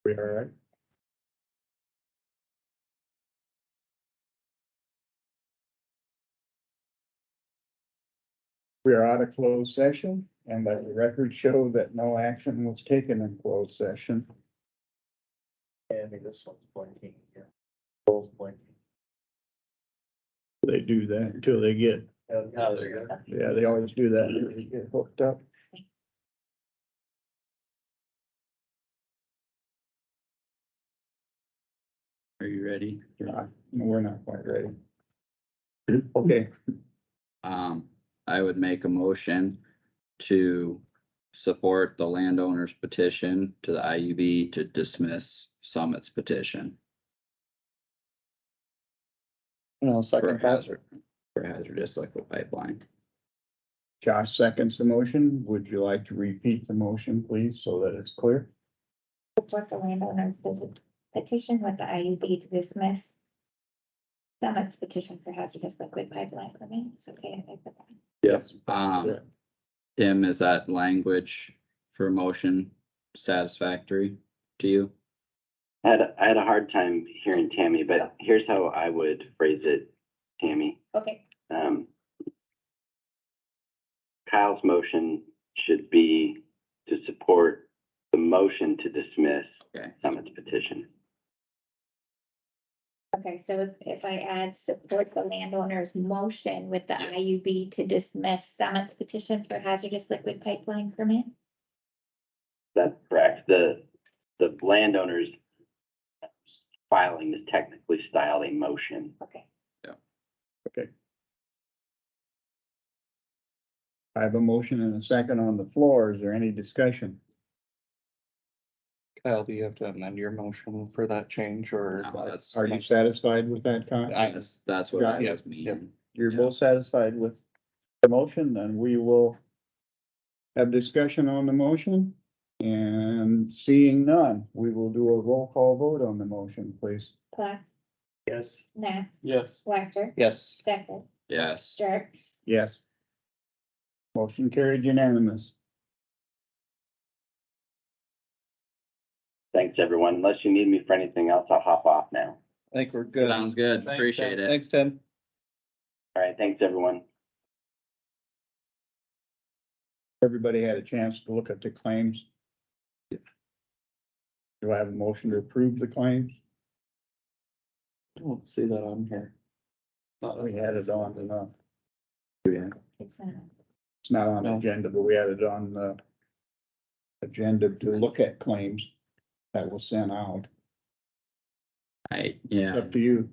We all right? We are out of closed session, and let the record show that no action was taken in closed session. I think this one's blinking here. Both blinking. They do that until they get, Oh, there you go. yeah, they always do that until they get hooked up. Are you ready? We're not quite ready. Okay, I would make a motion to support the landowner's petition to the IUB to dismiss Summit's petition No, for second that. hazardous liquid pipeline. Josh seconds the motion. Would you like to repeat the motion, please, so that it's clear? Support the landowner's petition with the IUB to dismiss Summit's petition for hazardous liquid pipeline permit. It's okay if I put that. Yes. Tim, is that language for motion satisfactory to you? I had a hard time hearing Tammy, but here's how I would phrase it, Tammy. Okay, Kyle's motion should be to support the motion to dismiss Okay. Summit's petition. okay, so if I add support the landowner's motion with the IUB to dismiss Summit's petition for hazardous liquid pipeline permit? That's correct. The landowner's filing is technically styled a motion. Okay, I have a motion and a second on the floor. Is there any discussion? Kyle, do you have to amend your motion for that change or? No, that's, Are you satisfied with that comment? that's what I Yeah, was meaning. You're Yeah. both satisfied with the motion, then we will have discussion on the motion. And seeing none, we will do a roll call vote on the motion, please. Plath, Yes. Nath, Yes. Wactor, Yes. Stecker, Yes. Jerks. Yes. Motion carried unanimous. Thanks, everyone. Unless you need me for anything else, I'll hop off now. I think we're good. Sounds good. Thanks, Appreciate it. Thanks, Tim. All right, thanks, everyone. Everybody had a chance to look at the claims. Do I have a motion to approve the claims? I don't see that on here. We had it on the, It's not. it's not on the No. agenda, but we had it on the agenda to look at claims that was sent out. Yeah, Up to you.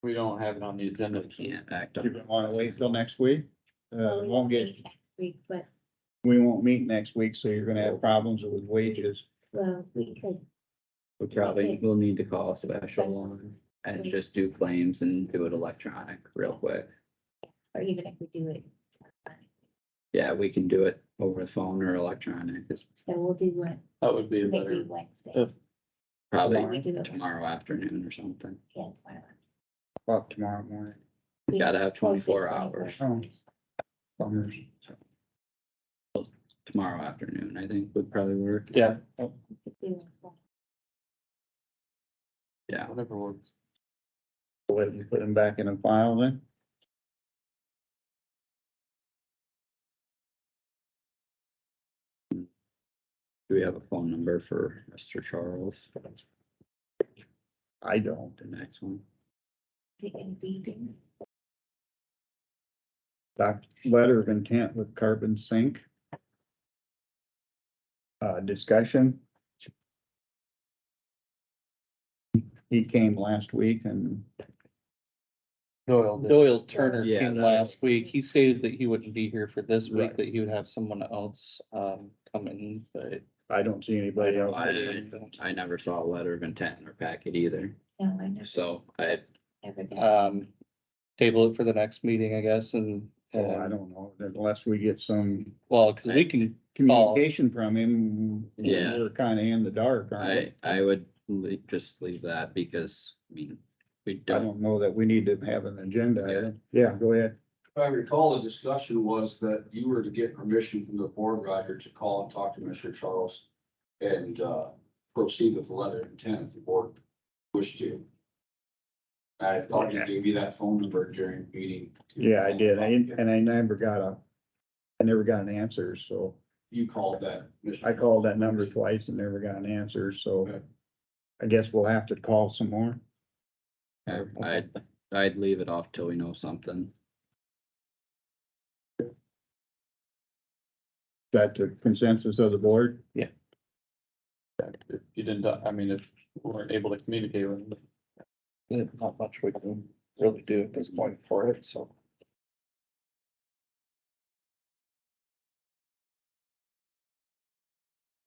We don't have it on the agenda. we can't act You on. wanna wait till next week? Well, we Won't get, meet next week, but, we won't meet next week, so you're gonna have problems with wages. well, we could, We probably will need to call a special one and just do claims and do it electronic real quick. or even if we do it. Yeah, we can do it over the phone or electronic. It's So we'll do what, That would be maybe better. Wednesday. If- probably We do it. tomorrow afternoon or something. Yeah, tomorrow. About tomorrow morning. We gotta have We'll say 24 hours. Summers. Tomorrow afternoon, I think would probably work. Yeah. Yeah, Whatever works. Go ahead and put them back in a file then. do we have a phone number for Mr. Charles? I don't. The next one. Is it gonna be? Letter of intent with carbon sink. Discussion. He came last week and Doyle Turner Yeah, came that last was- week. He stated that he wouldn't be here for this week, Right. that he would have someone else, come in, but. I don't see anybody else. I never saw a letter of intent in our packet either, No, I never, so never did. Table it for the next meeting, I guess, and, Oh, I don't know, unless we get some well, cause we can, communication from him. Yeah. We're kinda in the dark, aren't we? I would just leave that because, I mean, we I don't, don't know that we need to have an agenda. Yeah, go ahead. If I recall, the discussion was that you were to get permission from the board, Roger, to call and talk to Mr. Charles and proceed with the letter of intent if the board wished to. I thought he gave you that phone number during the meeting. Yeah, I did. And I never got an answer, so You called that. Mr. I called that number twice and never got an answer, so I guess we'll have to call some more. I'd leave it off till we know something. Is that the consensus of the board? If you didn't, I mean, if we weren't able to communicate with them, there's not much we can really do at this point for it, so.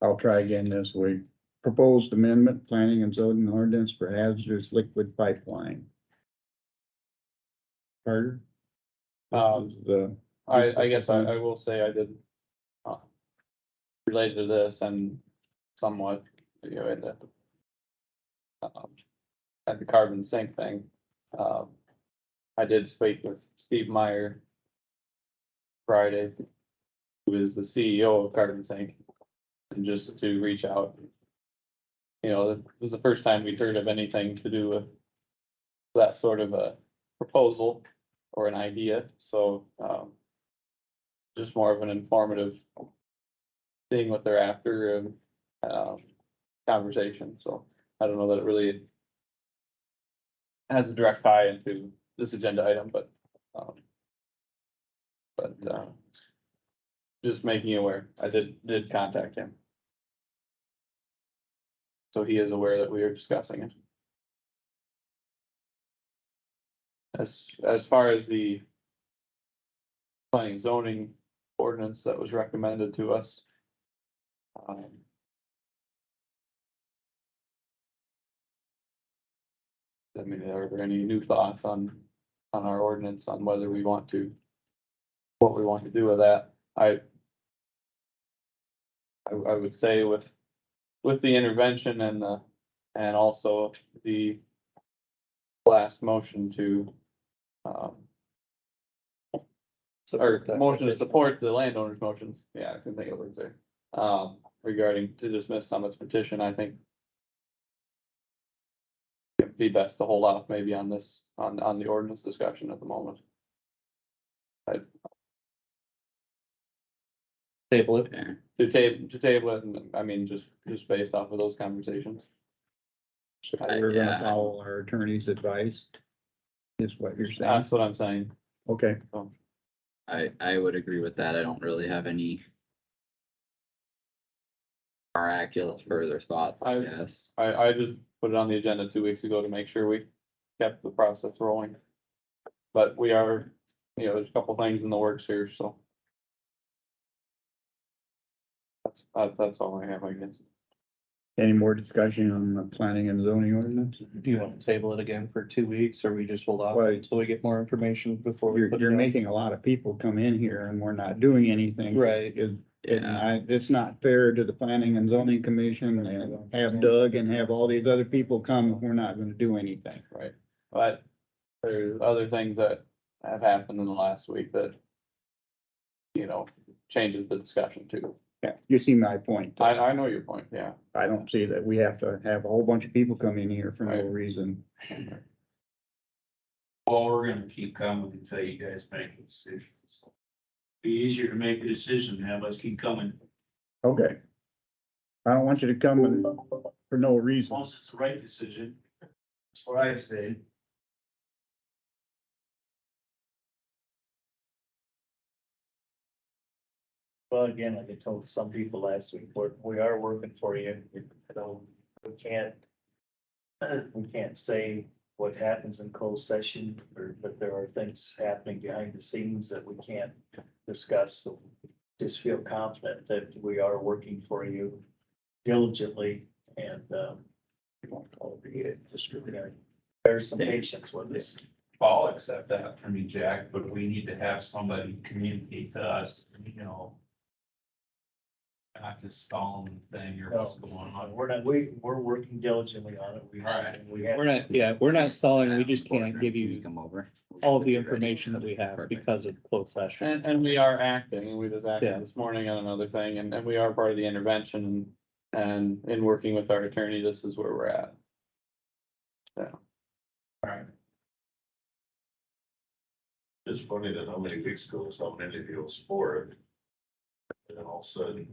I'll try again this week. Proposed amendment, planning and zoning ordinance for hazardous liquid pipeline. Carter? The, I guess I will say I did. Related to this and somewhat, you know, at the carbon sink thing. I did speak with Steve Meyer Friday, who is the CEO of Carbon Sink, and just to reach out. You know, it was the first time we'd heard of anything to do with that sort of a proposal or an idea, so, just more of an informative, seeing what they're after and, conversation, so I don't know that it really has a direct tie into this agenda item, but, just making you aware, I did contact him. So he is aware that we are discussing it. As far as the planning and zoning ordinance that was recommended to us. I mean, are there any new thoughts on our ordinance on whether we want to, what we want to do with that? I would say with the intervention and also the last motion to, or motion to support the landowner's motions, yeah, I can think of words there. Regarding to dismiss Summit's petition, I think it'd be best to hold off maybe on this, on the ordinance discussion at the moment. Table it, to table it, and I mean, just based off of those conversations. so we're gonna follow our attorney's advice. Is what you're saying? That's what I'm saying. Okay, I would agree with that. I don't really have any miraculous further thought, I guess. I just put it on the agenda 2 weeks ago to make sure we kept the process rolling. But we are, you know, there's a couple things in the works here, so. That's all I have, I guess. any more discussion on the planning and zoning ordinance? Do you want to table it again for 2 weeks, or we just hold off Well, until we get more information before we put it You're on? making a lot of people come in here and we're not doing anything. Right. It's not fair to the planning and zoning commission and have Doug and have all these other people come if we're not gonna do anything. Right, but there's other things that have happened in the last week that, you know, changes the discussion too. Yeah, you see my point. I know your point, yeah. I don't see that we have to have a whole bunch of people come in here for no Right. reason. Well, we're gonna keep coming until you guys make a decision. Be easier to make a decision, have us keep coming, Okay. I don't want you to come in for no as reason. long as it's the right decision. That's what I say. Well, again, like I told some people last week, we are working for you, you know, we can't say what happens in closed session, but there are things happening behind the scenes that we can't discuss, so just feel confident that we are working for you diligently, and, we won't call it, just really, there's some patience with this. I'll accept that from you, Jack, but we need to have somebody communicate to us, you know. Not just stalling the thing or what's going on. We're working diligently on it. Alright. We have. We're not stalling, we just can't give Can you, come over? all the information that we have Perfect. because of closed session. And we are acting, and we just acted Yeah. this morning on another thing, and we are part of the intervention. And in working with our attorney, this is where we're at. It's funny that how many weeks ago someone interviews for it. And then all of a sudden,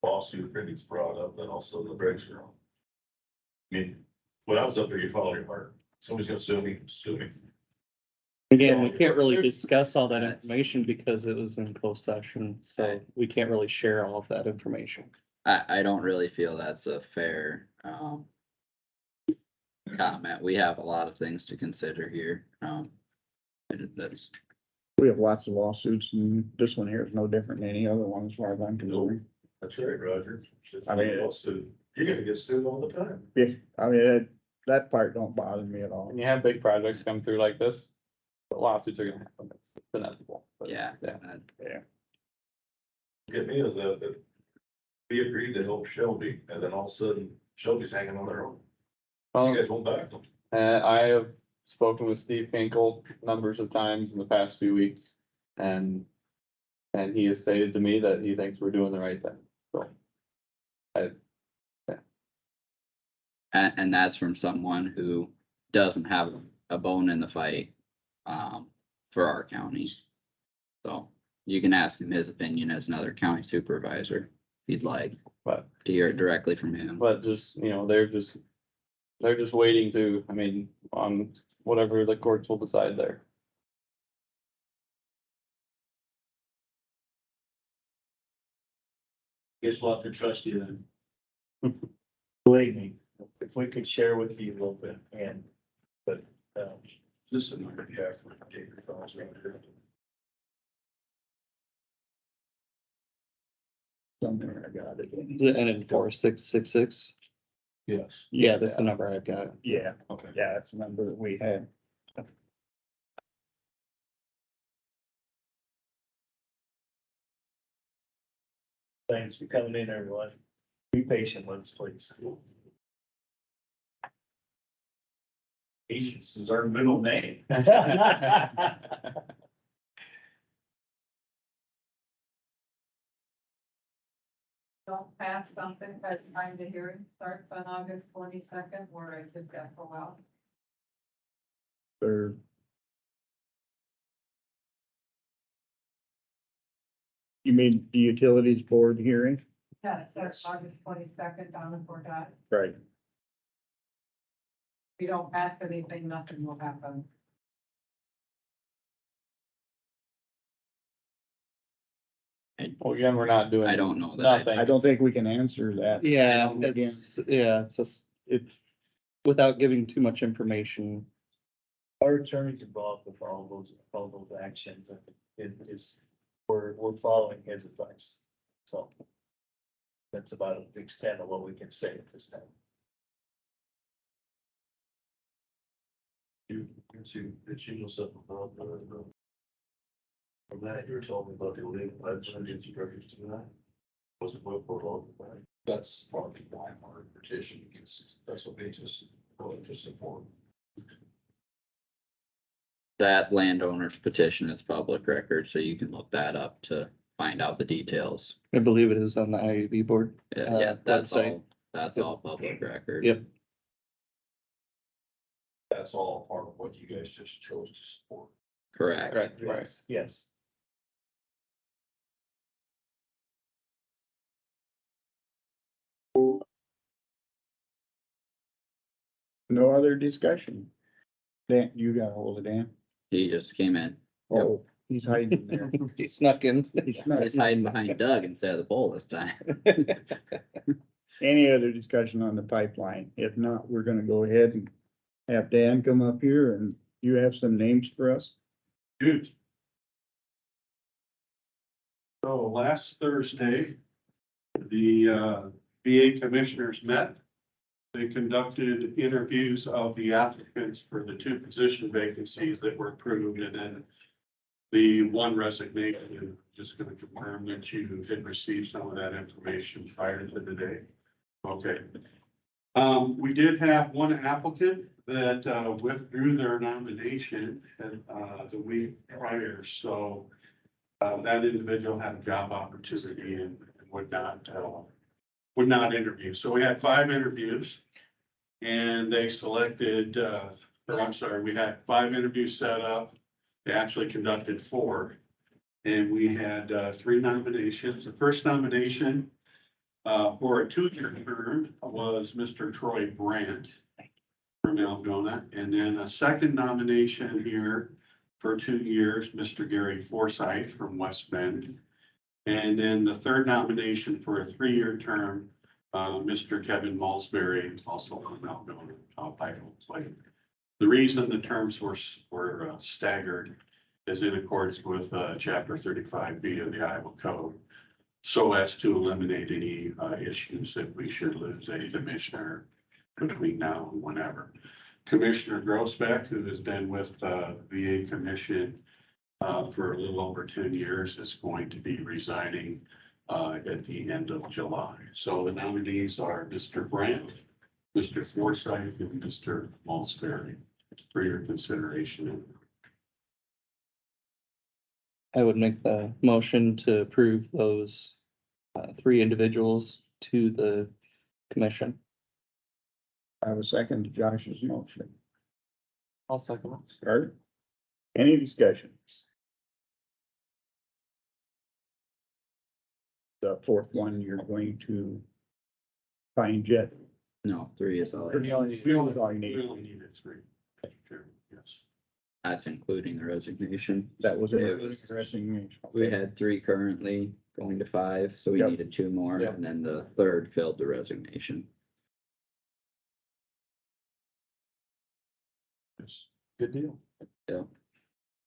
lawsuit gets brought up, then all of a sudden the brakes are on. I mean, when I was up there, you follow your heart. Somebody's gonna sue me. Again, we can't really There's- discuss all that Yes. information because it was in closed session, so we can't really share all of that information. I don't really feel that's a fair, comment. We have a lot of things to consider here. And that's, We have lots of lawsuits and this one here is no different than any other one as far as I'm concerned. That's right, Roger. I mean- You're gonna get sued all the time. Yeah, I mean, that part don't bother me at all. When you have big projects come through like this, the lawsuits are gonna happen, it's inevitable. But, yeah. Yeah. Get me is that we agreed to help Shelby, and then all of a sudden Shelby's hanging on their own. You Well, guys won't back them. I have spoken with Steve Hinkle numbers of times in the past few weeks, and he has stated to me that he thinks we're doing the right thing, so. And that's from someone who doesn't have a bone in the fight, for our county. So you can ask him his opinion as another county supervisor, if you'd like, But, to hear it directly from him. but just, they're just waiting to, I mean, on whatever the courts will decide there. Guess we'll have to trust you then. Believe me, if we could share with you a little bit and, but, This is number, yeah, for David Falls right here. Somewhere I got it. Is it ended 4666? Yes. Yeah, that's the number I've got. Yeah, Okay. yeah, that's the number that we had. thanks for coming in, everyone. Be patient with us, please. Patience is our middle name. Don't pass something by the time the hearing starts on August 22nd, where I just got pulled out. Or you mean the utilities board hearing? Yeah, it starts August 22nd down in Fort Dodge. Right. If you don't pass anything, nothing will happen. Well, again, we're not doing. I don't know that I- Nothing. I don't think we can answer that. Yeah, Again. it's just, it's without giving too much information. Our attorney's involved with all those actions, and it is, we're following his advice, so. That's about the extent of what we can say at this time. Did you know something about from that, you were telling me about the illegal legislation records tonight? Was it what for all? That's part of the Weimar petition against, that's what they just voted to support. That landowner's petition is public record, so you can look that up to find out the details. I believe it is on the IUB board. Yeah, that's website. that's all public record. Yep. That's all part of what you guys just chose to support. Correct. Right. Yes. No other discussion. Dan, you got a hold of Dan? He just came in. Oh, he's hiding there. He snuck in. He's not. He's hiding behind Doug instead of the pole this time. Any other discussion on the pipeline? If not, we're gonna go ahead and have Dan come up here and you have some names for us? Good. So last Thursday, the VA commissioners met. They conducted interviews of the applicants for the 2 position vacancies that were approved, and then the 1 resignation. Just going to confirm that you had received some of that information prior to today. Okay. We did have 1 applicant that withdrew their nomination the week prior, so that individual had a job opportunity and would not interview. So we had 5 interviews and they selected, or I'm sorry, we had 5 interviews set up. They actually conducted 4. And we had 3 nominations. The first nomination for a 2-year term was Mr. Troy Brandt from Algona. And then a second nomination here for 2 years, Mr. Gary Forsyth from West Bend. And then the third nomination for a 3-year term, Mr. Kevin Malsbury, also from Algona. The reason the terms were staggered is in accordance with chapter 35B of the Iowa Code, so as to eliminate any issues that we should lose a commissioner between now and whenever. Commissioner Grossbeck, who has been with the VA Commission for a little over 10 years, is going to be resigning at the end of July. So the nominees are Mr. Brandt, Mr. Forsyth, and Mr. Malsbury for your consideration. I would make the motion to approve those 3 individuals to the commission. I have a second to Josh's motion. I'll second it. Carter? Any discussion? The 4th one you're going to find yet? No, 3 is all. We only needed 3. Yes. That's including the resignation. That was It it. was- Resignation. We had 3 currently going to 5, so we Yep. needed 2 more, Yep. and then the 3rd filled the resignation. Good deal.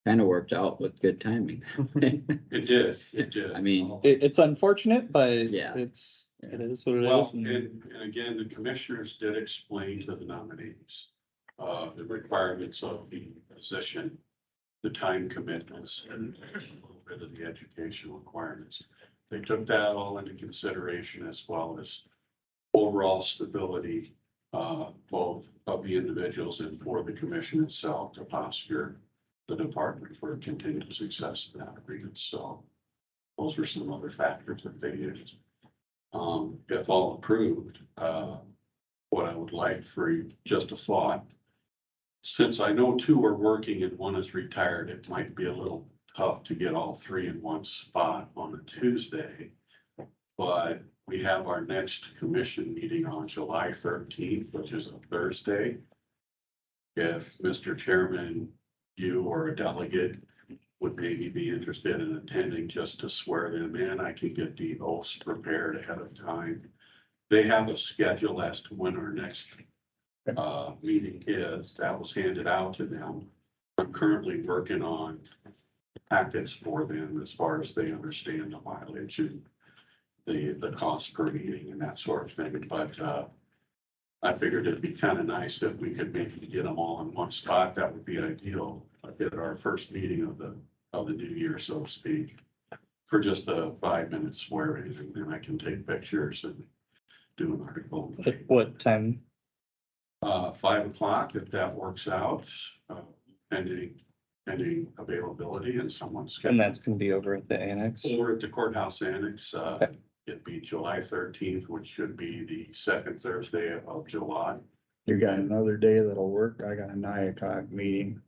Kind of worked out with good timing. It did, it did. I mean, It's unfortunate, but Yeah. it is what it Well, is. and again, the commissioners did explain to the nominees, the requirements of the position, the time commitments, and a little bit of the educational requirements. They took that all into consideration as well as overall stability, both of the individuals and for the commission itself to posture the department for continued success in that agreement. So those were some other factors that they used. If all approved, what I would like for you, just a thought. Since I know 2 are working and 1 is retired, it might be a little tough to get all 3 in one spot on a Tuesday. But we have our next commission meeting on July 13th, which is a Thursday. If Mr. Chairman, you or a delegate would maybe be interested in attending just to swear them in, I can get the oaths prepared ahead of time. They have a schedule as to when our next meeting is. That was handed out to them. I'm currently working on packets for them as far as they understand the mileage and the cost per meeting and that sort of thing, but I figured it'd be kind of nice if we could maybe get them all in one spot. That would be ideal. At our first meeting of the new year, so to speak, for just a 5-minute swearing, and then I can take pictures and do an article. At what time? 5 o'clock, if that works out, pending availability and someone's. And that's gonna be over at the annex. Or at the courthouse annex, it'd be July 13th, which should be the 2nd Thursday of July. You got another day that'll work. I got a 9 o'clock meeting.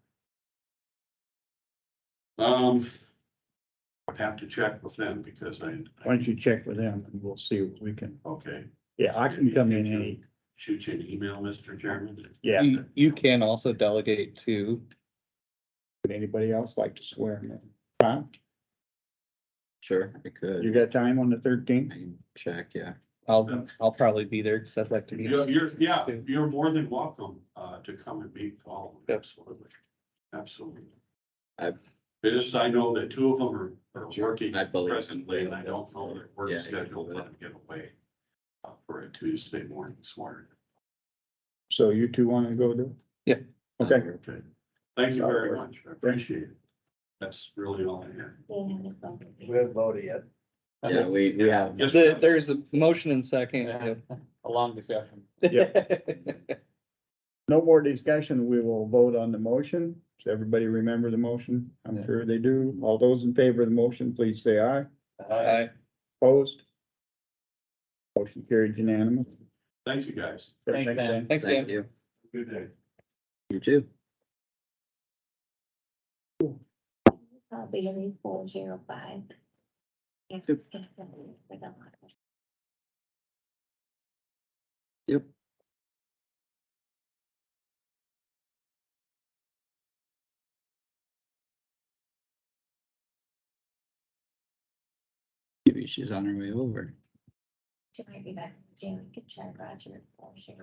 I'd have to check with them because Why don't you check with them and we'll see what we can, okay, yeah, I can come in any, shoot you an email, Mr. Chairman. yeah. You can also delegate to, Would anybody else like to swear in? Tom, sure, I could. you got time on the 13th? I can check, yeah. I'll probably be there because I'd like to be. You're more than welcome, to come and meet Paul. Yep. Absolutely. Absolutely. I- I know that 2 of them are working I believe- presently, and I don't know their work Yeah. schedule, let them get away for a Tuesday morning swearing. So you 2 want to go to? Yeah. Okay, Okay. Thank you very much. I appreciate it. That's really all I have. We haven't voted yet. Yeah, we have. Yes. There's a motion and second. Yeah. A long discussion. Yep. No more discussion. We will vote on the motion. Does everybody remember the motion? I'm Yeah. sure they do. All those in favor of the motion, please say aye. Aye. Opposed? Motion carried unanimous. Thank you, guys. Thanks, Dan. Thanks, Thank Dan. you. Good day. You too. Bailey 405. Yeah, Yep. it's gonna be for the lockers. Yep. Maybe she's on her way over. She might be back in June. We could try Roger for sure.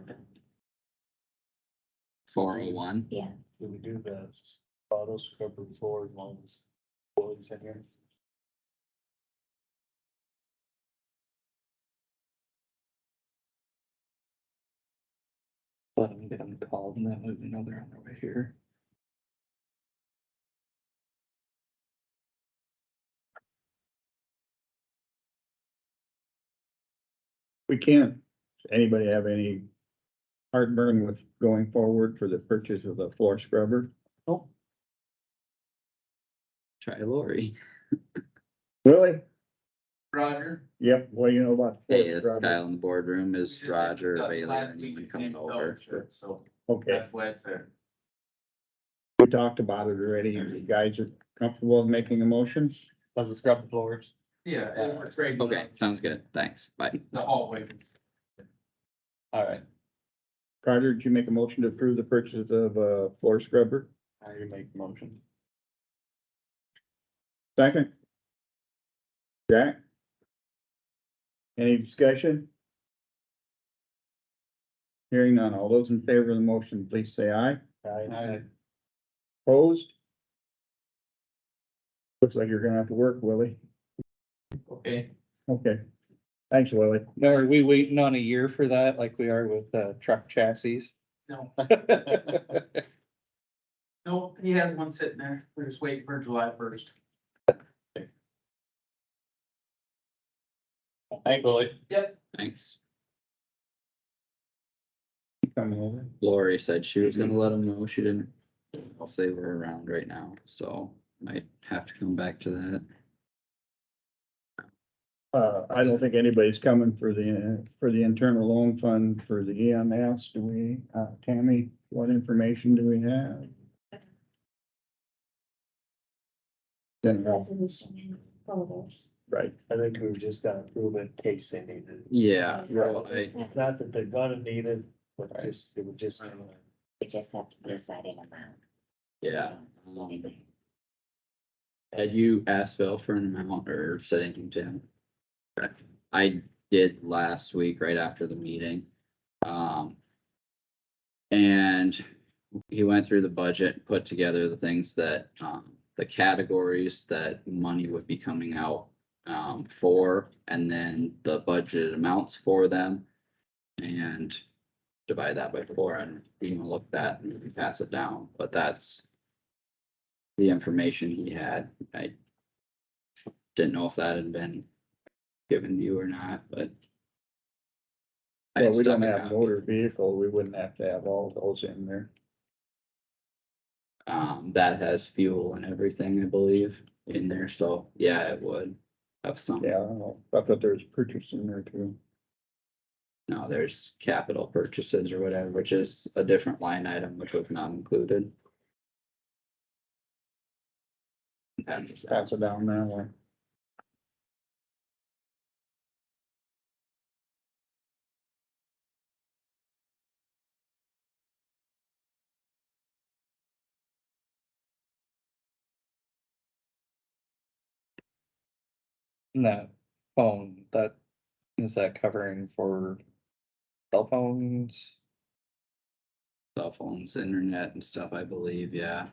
401. Yeah, Do we do the auto scrubber floor as long as boys in here? Let them get them called and then we know they're on their way here. We can't. Anybody have any heartburn with going forward for the purchase of the floor scrubber? Oh, Try Lori. Willie? Roger. Yep, what do you know about? the Hey, floor is scrubber? Kyle in the boardroom? Is Roger or Bailey or anyone coming over? So Okay, that's why it's there. we talked about it already. You guys are comfortable with making a motion? Does it scrub the floors? Yeah, it's great. Okay, sounds good. Thanks. Bye. The hallways. All right, Carter, did you make a motion to approve the purchase of a floor scrubber? I make the motion. Second? Jack? Any discussion? Hearing none. All those in favor of the motion, please say aye. I, Opposed? Looks like you're gonna have to work, Willie. Okay. Okay. Thanks, Willie. Now, are we waiting on a year for that like we are with truck chassis? No. No, he has one sitting there. We're just waiting for July 1st. Thank Willie. Yep. Thanks. Coming over. Lori said she was gonna let them know. She didn't know if they were around right now, so might have to come back to that. I don't think anybody's coming for the internal loan fund for the EMS. Do we, Tammy, what information do we have? Didn't know. resolution and folders. Right, I think we were just gonna approve it in case they need it. Yeah, well, It's not that they're gonna need it, but just, it would just. We just have to decide an amount. yeah. Had you asked Phil for an amount or said anything to him? I did last week, right after the meeting. And he went through the budget, put together the things that, the categories that money would be coming out for, and then the budget amounts for them. And divide that by 4 and you can look that and pass it down, but that's the information he had. I didn't know if that had been given to you or not, but. I well, we still don't have a have copy. motor vehicle, we wouldn't have to have all those in there. That has fuel and everything, I believe, in there, so yeah, it would have some. Yeah, I don't know, I thought there was purchase in there too. No, there's capital purchases or whatever, which is a different line item, which was not included. That's, Pass it down that way. And that phone, is that covering for cell phones? cell phones, internet and stuff, I believe, yeah.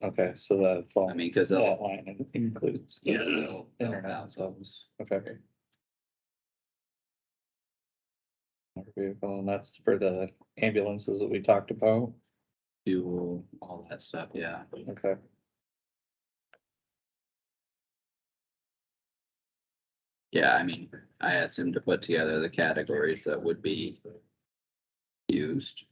Okay, so that phone. I mean, cause That they'll, line includes. yeah, they'll Internet have and stuff. those. Okay. Motor vehicle, and that's for the ambulances that we talked about. Fuel, all that stuff, yeah. Okay. Yeah, I mean, I asked him to put together the categories that would be used.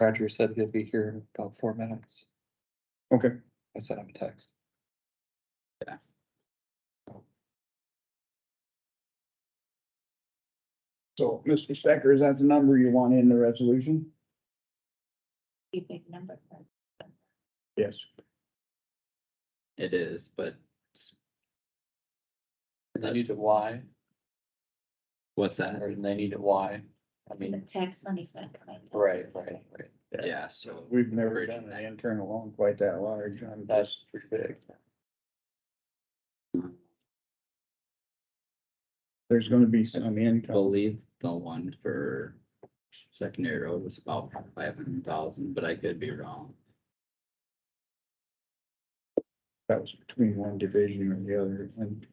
Roger said he'll be here in about 4 minutes. Okay, I sent him a text. so Mr. Stecker, is that the number you want in the resolution? You big number. Yes. It is, but They need a why, what's that? or they need a why. I The mean, tax money's not coming. right. Yeah, so We've never Bridging done that. an internal loan quite that large. I'm That's just, pretty big. there's gonna be some I income. believe the one for secondary road was about 500,000, but I could be wrong. That was between one division or the other, and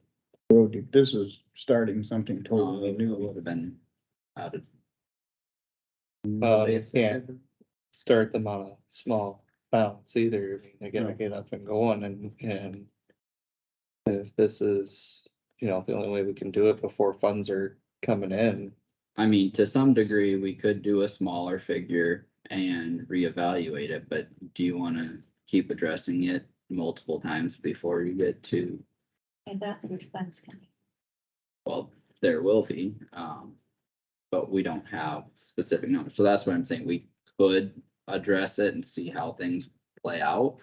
road, this is starting something totally It new. would have been out of. You can't start them on a small balance either. I mean, they gotta No. get up and going and if this is, the only way we can do it before funds are coming in. I mean, to some degree, we could do a smaller figure and reevaluate it, but do you wanna keep addressing it multiple times before you get to, I thought there were funds coming. well, there will be, but we don't have specific numbers, so that's what I'm saying, we could address it and see how things play out.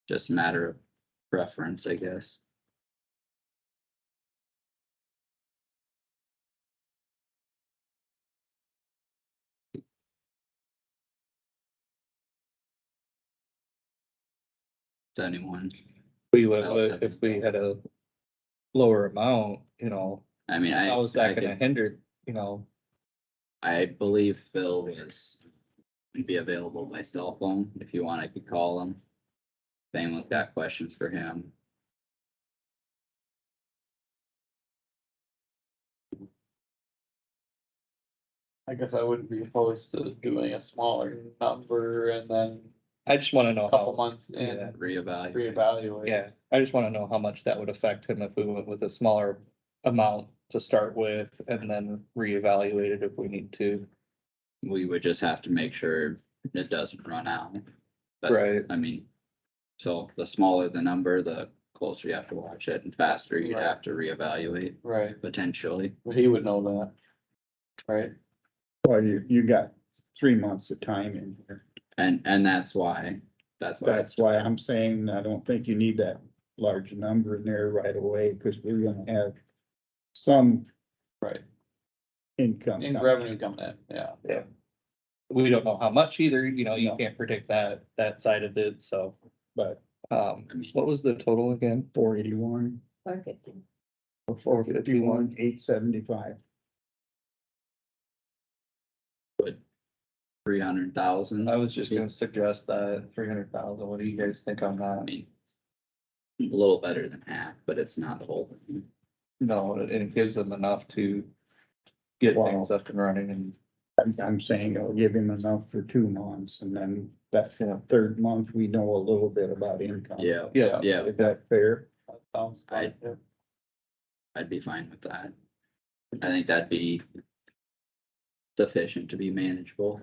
Just a matter of preference, I guess. Does anyone, We would, if we had a lower amount, I mean, how is I that gonna could, hinder, I believe Phil is would be available by cell phone. If you want, I could call him. If anyone's got questions for him. I guess I wouldn't be opposed to doing a smaller number and then I just wanna know a couple how, months in, yeah. Reevaluate. reevaluate. Yeah, I just wanna know how much that would affect him if we went with a smaller amount to start with and then reevaluate it if we need to. We would just have to make sure it doesn't run out. But, Right. I mean, so the smaller the number, the closer you have to watch it, and faster you'd Right. have to reevaluate Right, potentially. but he would know that. Right, Well, you got 3 months of time in here. And that's why. That's why I'm saying I don't think you need that large number in there right away, because we're gonna have some right. income. In coming. revenue coming in, yeah. Yeah. We don't know how much either, you No. can't predict that side of it, so, But what was the total again? 481 450. or 451, 875. 300,000. I was just gonna suggest that 300,000, what do you guys think on I that? mean, a little better than half, but it's not the whole thing. No, and it gives them enough to get Wow. things up and running and. I'm saying it'll give him enough for 2 months, and then that Yeah. third month, we know a little bit about income. Yeah, Yeah. yeah, Is that fair? That sounds fine. Yeah. I'd be fine with that. I think that'd be sufficient to be manageable.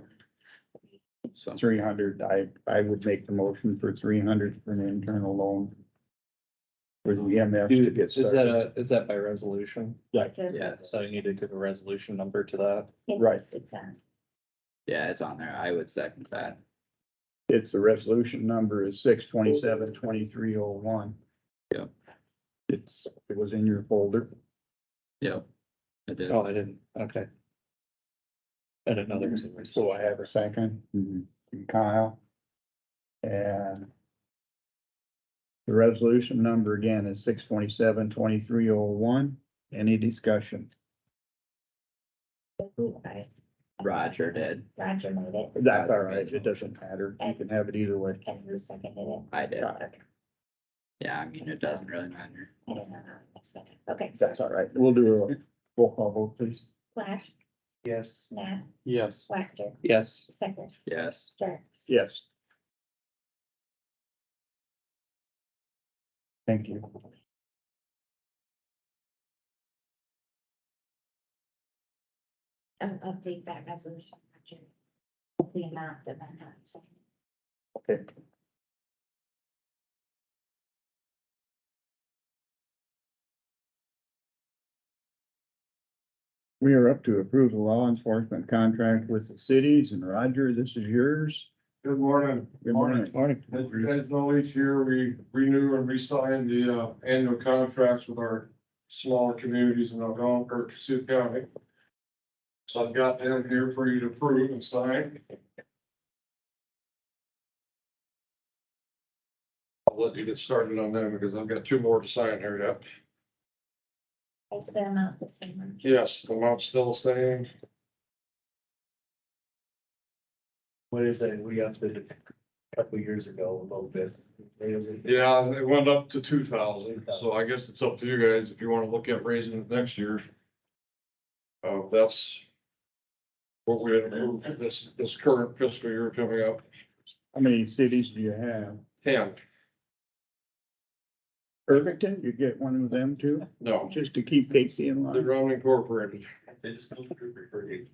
So, 300, I would make the motion for 300 for an internal loan. For the EMF to get started. Is that by resolution? Like, It's a- yeah, So you need to give a resolution number to that. Right. It's on. yeah, it's on there. I would second that. it's the resolution number is 6/27/2301. Yep. It was in your folder. Yep. I did. Oh, I didn't, okay. I didn't know there was a. So I have a second from Kyle. And the resolution number again is 6/27/2301. Any discussion? Roger did. Roger made it, That's all right. It doesn't matter. You can have it either way. and who seconded it? I did. Okay, Yeah, I mean, it doesn't really matter. I don't know how, that's second, okay. That's all right. We'll do a roll call vote, please. Flash, Yes. Nat, Yes. Wactor, Yes. Stecker, Yes. Jerks. Yes. Thank you. I'll update that resolution. Hopefully amount that I'm not saying. Okay. We are up to approve the law enforcement contract with the cities, and Roger, this is yours. Good morning. Good morning. Morning. As you guys know, each year we renew and re-sign the annual contracts with our smaller communities in Algonquin or Kossuth County. So I've got them here for you to approve and sign. I'll let you get started on them because I've got two more to sign here yet. Is the amount the same? Yes, the amount's still the same. What is it? We upped it a couple of years ago, a little bit. Is it? Yeah, it went up to 2,000, so I guess it's up to you guys if you want to look at raising it next year. That's what we had approved for this current fiscal year coming up. How many cities do you have? 10, Irvington, you get one of them too, no, just to keep Casey in they're line? unincorporated. They just go through for free.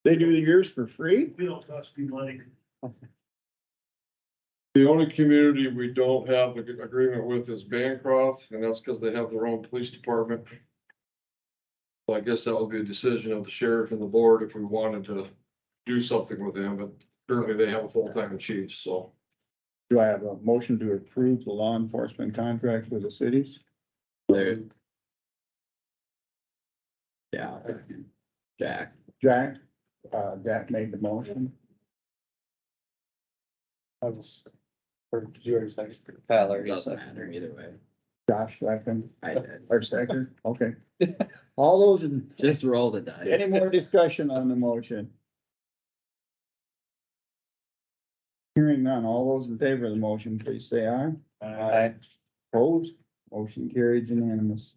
They do the yours for free? We don't cost you money. The only community we don't have the agreement with is Bancroft, and that's because they have their own police department. So I guess that would be a decision of the sheriff and the board if we wanted to do something with them, but currently they have a full-time chief, so. Do I have a motion to approve the law enforcement contract with the cities? There. Yeah. Jack. Jack, Jack made the motion. I was, or did you already second? Kyle already Doesn't seconded. matter either way. Josh, second, I did. or second, okay. All those in, Just roll the dice. any more discussion on the motion? Hearing none, all those in favor of the motion, please say aye. Aye. Opposed, motion carried unanimous.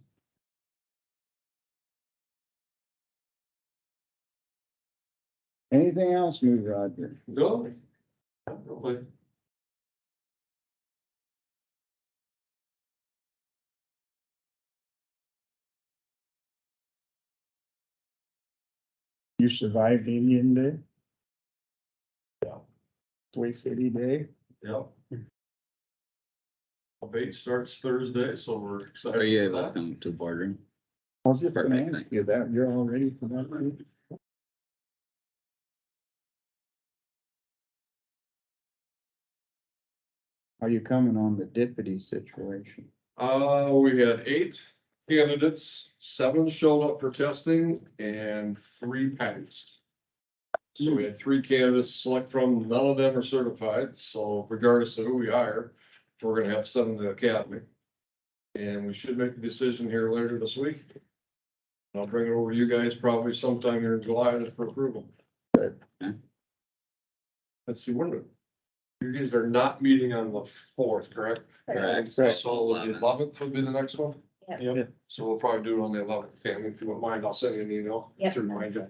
Anything else, new Roger? No. Not really. You survived Indian Day? Yeah. Twin City Day? Yep. Abate starts Thursday, so we're excited. Are you for that. welcome to the boardroom? I was just gonna Perfect, ask thank you that, you're all ready for that? right? How you coming on the deputy situation? We had 8 candidates, 7 showed up for testing and 3 passed. So we had 3 candidates to select from, none of them are certified, so regardless of who we hire, we're gonna have to send them to the academy. And we should make a decision here later this week. I'll bring it over to you guys probably sometime here in July just for approval. Let's see, when you guys are not meeting on the 4th, correct? Correct. So the 11th would be the next one? Yep. So we'll probably do it on the 11th, Tammy, if you wouldn't mind, I'll send you an email. Yep. To remind you.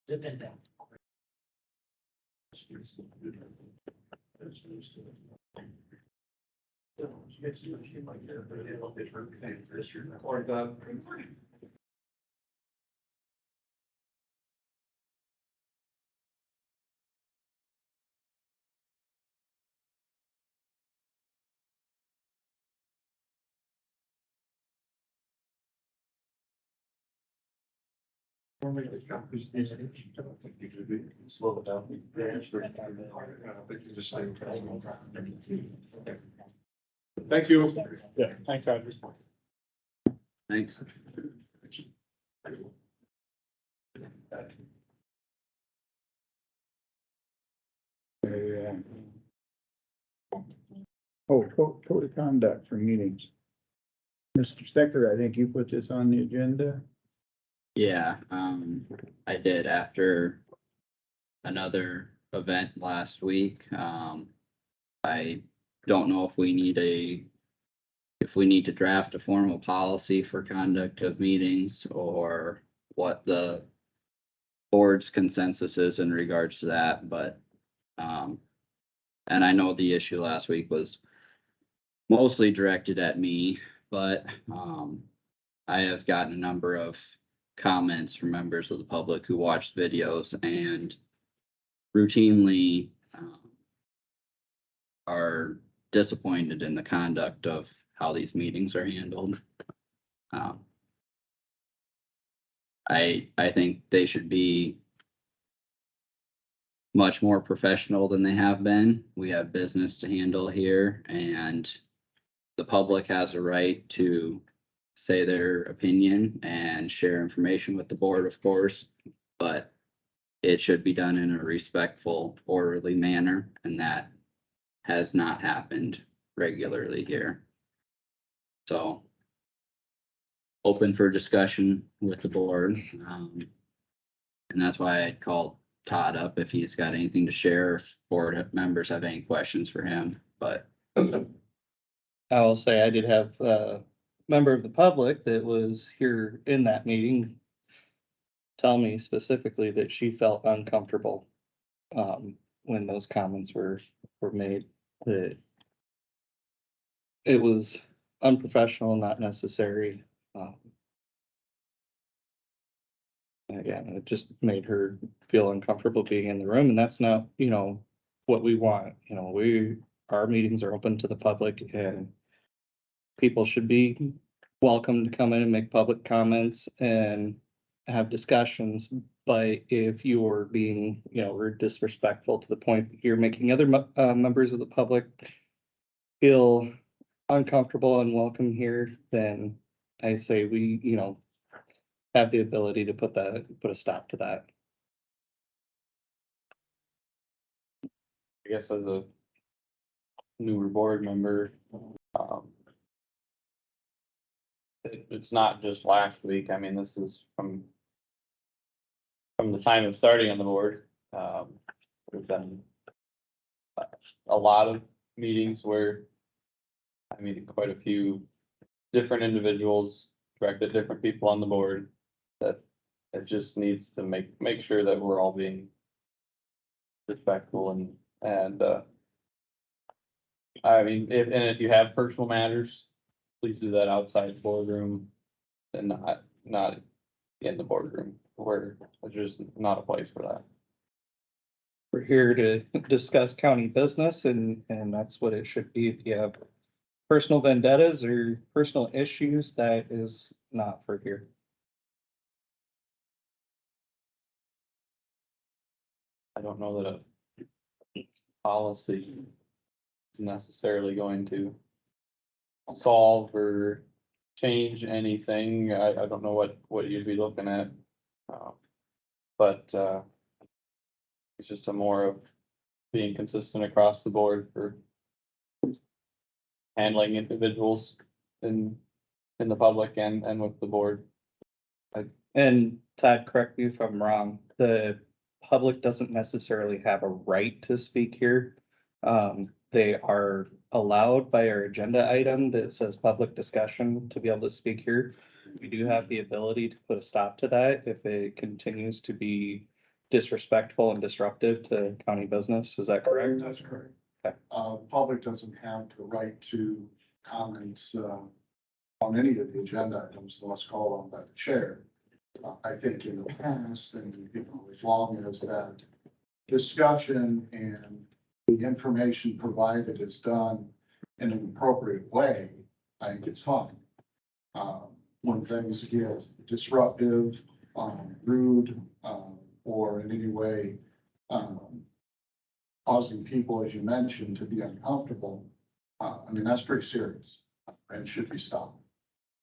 Zip it down. Or that. Slow it down. Thank you. Yeah, thanks, Roger. Thanks. Oh, code of conduct for meetings. Mr. Stecker, I think you put this on the agenda. Yeah, I did after another event last week. I don't know if we need to draft a formal policy for conduct of meetings or what the board's consensus is in regards to that, but, and I know the issue last week was mostly directed at me, but, I have gotten a number of comments from members of the public who watched videos and routinely, are disappointed in the conduct of how these meetings are handled. I think they should be much more professional than they have been. We have business to handle here, and the public has a right to say their opinion and share information with the board, of course, but it should be done in a respectful, orderly manner, and that has not happened regularly here. So open for discussion with the board. And that's why I called Todd up if he's got anything to share, if board members have any questions for him, but. I will say I did have a member of the public that was here in that meeting tell me specifically that she felt uncomfortable when those comments were made, that it was unprofessional, not necessary. Again, it just made her feel uncomfortable being in the room, and that's not, what we want. Our meetings are open to the public, and people should be welcome to come in and make public comments and have discussions. But if you're being, rude, disrespectful to the point that you're making other members of the public feel uncomfortable and welcome here, then I say we, have the ability to put a stop to that. I guess as a newer board member, it's not just last week. I mean, this is from the time of starting on the board. There's been a lot of meetings where, I mean, quite a few different individuals directed different people on the board, that it just needs to make sure that we're all being respectful and I mean, if you have personal matters, please do that outside the boardroom and not in the boardroom, where there's just not a place for that. We're here to discuss county business, and that's what it should be. If you have personal vendettas or personal issues, that is not for here. I don't know that a policy is necessarily going to solve or change anything. I don't know what you'd be looking at. But it's just a more of being consistent across the board for handling individuals in the public and with the board. And Todd, correct me if I'm wrong, the public doesn't necessarily have a right to speak here. They are allowed by our agenda item that says public discussion to be able to speak here. We do have the ability to put a stop to that if it continues to be disrespectful and disruptive to county business. Is that correct? That's correct. Okay. The public doesn't have the right to comment on any of the agenda items unless called on by the chair. I think in the past, and as long as that discussion and the information provided is done in an appropriate way, I think it's fine. When things get disruptive, rude, or in any way causing people, as you mentioned, to be uncomfortable, I mean, that's pretty serious and should be stopped,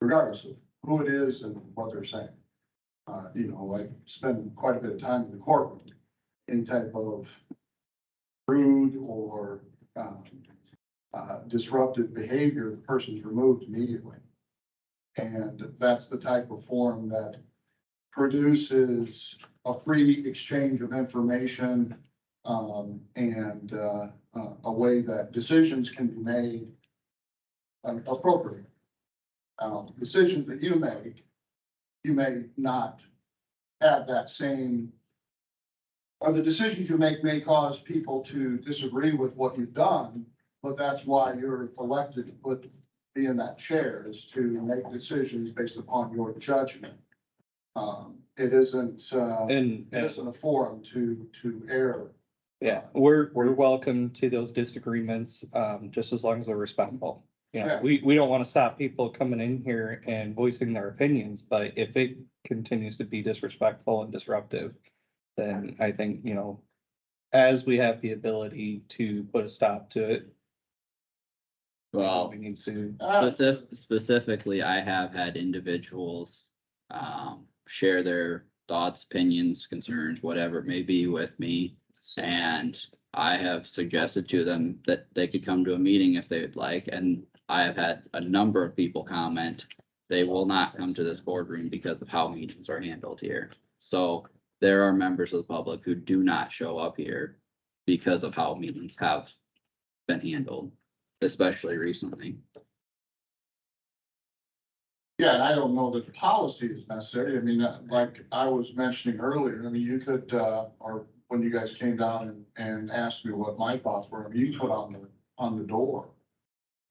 regardless of who it is and what they're saying. I spend quite a bit of time in the courtroom. Any type of rude or disruptive behavior, the person's removed immediately. And that's the type of forum that produces a free exchange of information, and, a way that decisions can be made appropriately. Decisions that you make, you may not have that same, or the decisions you make may cause people to disagree with what you've done, but that's why you're elected to be in that chair, is to make decisions based upon your judgment. It isn't, And, it isn't a forum to err. yeah, we're welcome to those disagreements, just as long as they're respectful. You know, Yeah. we don't want to stop people coming in here and voicing their opinions, but if it continues to be disrespectful and disruptive, then I think, you know, as we have the ability to put a stop to it, Well, we need to. specifically, I have had individuals, share their thoughts, opinions, concerns, whatever it may be with me. And I have suggested to them that they could come to a meeting if they would like, and I have had a number of people comment, they will not come to this boardroom because of how meetings are handled here. So there are members of the public who do not show up here because of how meetings have been handled, especially recently. Yeah, and I don't know that policy is necessary. I mean, like I was mentioning earlier, I mean, you could, or when you guys came down and asked me what my thoughts were, I mean, you put on the door,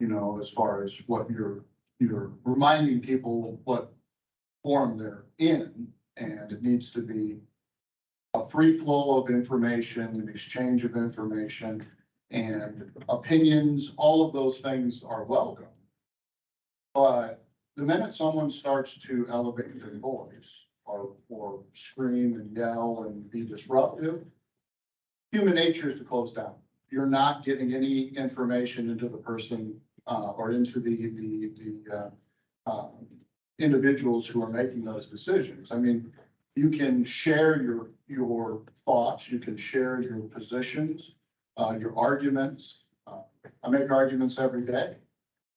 you know, as far as what you're reminding people what forum they're in, and it needs to be a free flow of information, an exchange of information, and opinions. All of those things are welcome. But the minute someone starts to elevate their voice or scream and yell and be disruptive, human nature is to close down. You're not getting any information into the person, or into the individuals who are making those decisions. I mean, you can share your thoughts, you can share your positions, your arguments. I make arguments every day,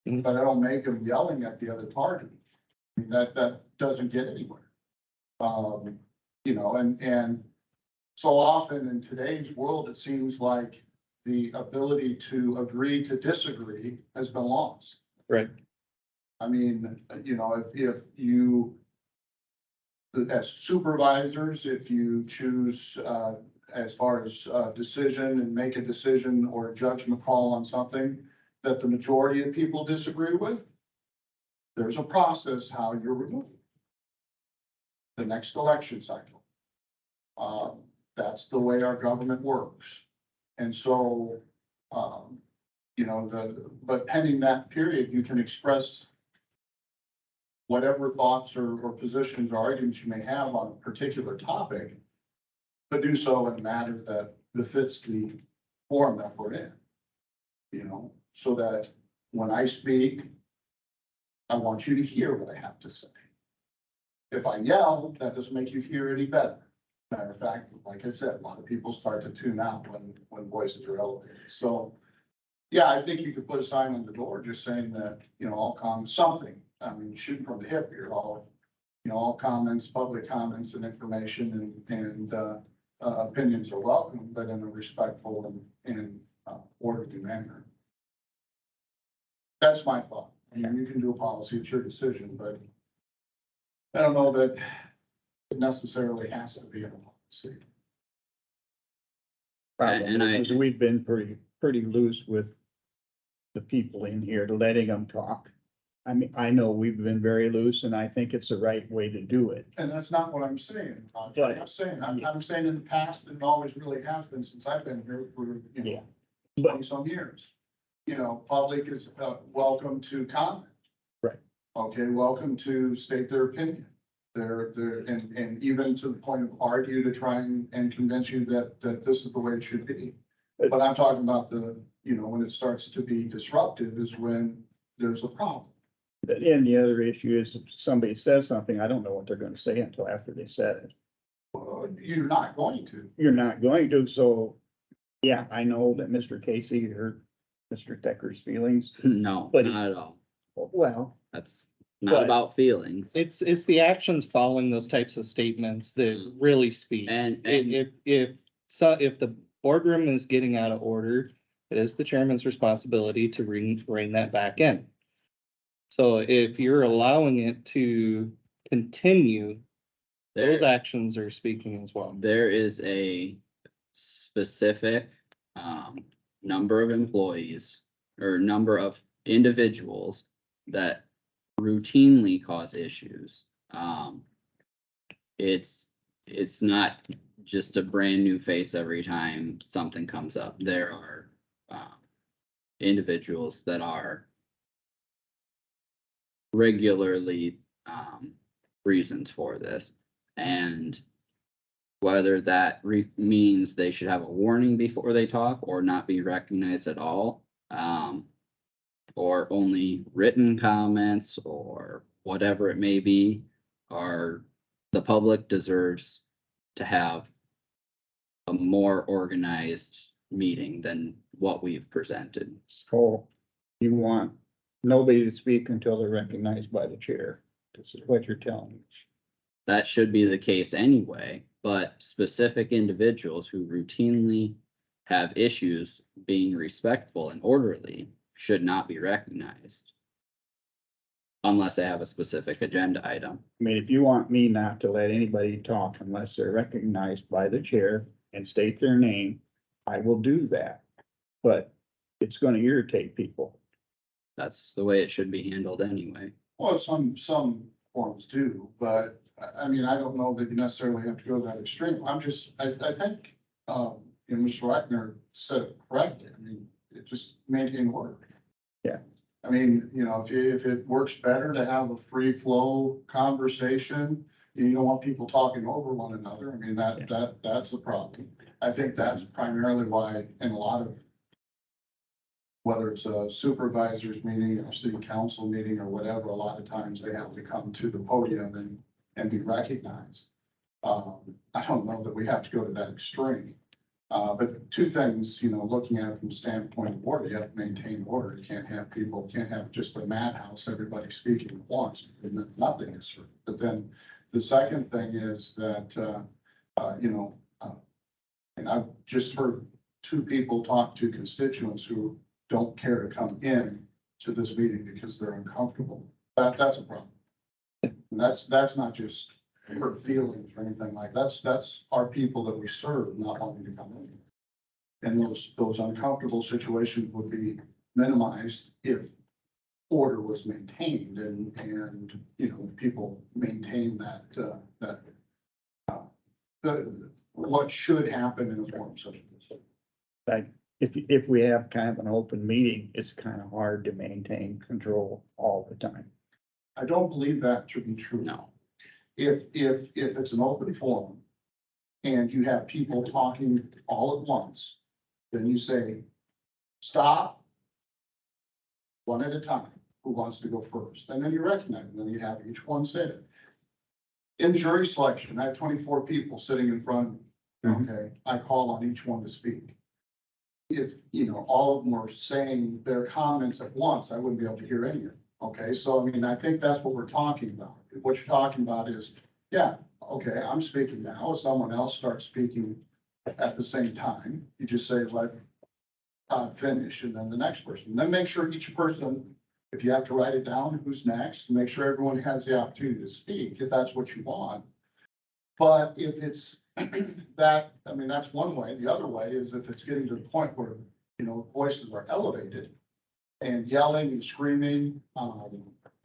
but I don't make them yelling at the other party. I mean, that doesn't get anywhere. You know, and so often in today's world, it seems like the ability to agree to disagree has been lost. Right. I mean, you know, if you, as supervisors, if you choose, as far as decision and make a decision or a judgment call on something that the majority of people disagree with, there's a process how you're removed. The next election cycle. That's the way our government works. And so, you know, but pending that period, you can express whatever thoughts or positions or arguments you may have on a particular topic, but do so in a manner that befits the forum that we're in. You know, so that when I speak, I want you to hear what I have to say. If I yell, that doesn't make you hear any better. Matter of fact, like I said, a lot of people start to tune out when voices are elevated. So, yeah, I think you could put a sign on the door just saying that, you know, all comments, something. I mean, shooting from the hip here, all, you know, all comments, public comments and information and opinions are welcome, but in a respectful and orderly manner. That's my thought. I mean, you can do a policy, it's your decision, but I don't know that it necessarily has to be a policy. And Because we've been pretty loose with the people in here, letting them talk. I mean, I know we've been very loose and I think it's the right way to do it. And that's not what I'm saying. I'm saying in the past, and it always really has been since I've been here for, you know, But 20 some years. You know, public is welcome to comment. Right. Okay, welcome to state their opinion. They're, and even to the point of argue to try and convince you that this is the way it should be. But I'm talking about you know, when it starts to be disruptive is when there's a problem. And the other issue is if somebody says something, I don't know what they're gonna say until after they said it. Well, you're not going to. You're not going to, so, yeah, I know that Mr. Casey or Mr. Decker's feelings, no, But not at all. well, That's, not But- about feelings. It's the actions following those types of statements that really speak. And, If the boardroom is getting out of order, it is the chairman's responsibility to rein that back in. So if you're allowing it to continue, those actions are speaking as well. there is a specific, number of employees or number of individuals that routinely cause issues. It's not just a brand new face every time something comes up. There are, individuals that are regularly, reasons for this. And whether that means they should have a warning before they talk or not be recognized at all, or only written comments or whatever it may be, or the public deserves to have a more organized meeting than what we've presented. So you want nobody to speak until they're recognized by the chair. This is what you're telling me. That should be the case anyway, but specific individuals who routinely have issues being respectful and orderly should not be recognized. Unless they have a specific agenda item. I mean, if you want me not to let anybody talk unless they're recognized by the chair and state their name, I will do that. But it's gonna irritate people. That's the way it should be handled anyway. Well, some forms do, but I mean, I don't know that you necessarily have to go to that extreme. I think, Mr. Wagner said it correctly. I mean, it just maintain order. Yeah. I mean, if it works better to have a free flow conversation, you don't want people talking over one another. I mean, that's a problem. I think that's primarily why in a lot of, whether it's a supervisors meeting or city council meeting or whatever, a lot of times they have to come to the podium and be recognized. I don't know that we have to go to that extreme. But two things, looking at it from the standpoint of order, you have to maintain order. You can't have just a madhouse, everybody speaking at once, and nothing is heard. But then the second thing is that, and I've just heard two people talk to constituents who don't care to come in to this meeting because they're uncomfortable. That's a problem. And that's not just hurt feelings or anything like that. That's our people that we serve not wanting to come in. And those uncomfortable situations would be minimized if order was maintained and people maintain what should happen in a forum such as this. Like, if we have kind of an open meeting, it's kind of hard to maintain control all the time. I don't believe that to be true. No. If it's an open forum and you have people talking all at once, then you say, stop. One at a time, who wants to go first? And then you recognize them, then you have each one say it. In jury selection, I have 24 people sitting in front of me. Okay, I call on each one to speak. If, all of them are saying their comments at once, I wouldn't be able to hear any of them. Okay, so I mean, I think that's what we're talking about. What you're talking about is, yeah, okay, I'm speaking now. If someone else starts speaking at the same time, you just say, let finish, and then the next person. Then make sure each person, if you have to write it down, who's next, make sure everyone has the opportunity to speak, if that's what you want. But if it's that's one way. The other way is if it's getting to the point where, voices are elevated and yelling and screaming,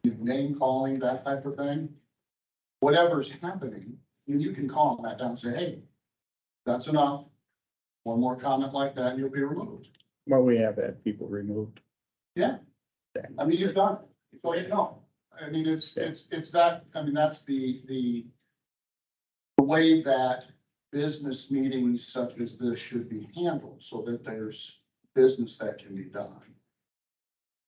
name calling, that type of thing. Whatever's happening, you can calm that down and say, hey, that's enough. One more comment like that and you'll be removed. Well, we have had people removed. Yeah. I mean, you've done it. So I mean, it's that, that's the way that business meetings such as this should be handled so that there's business that can be done.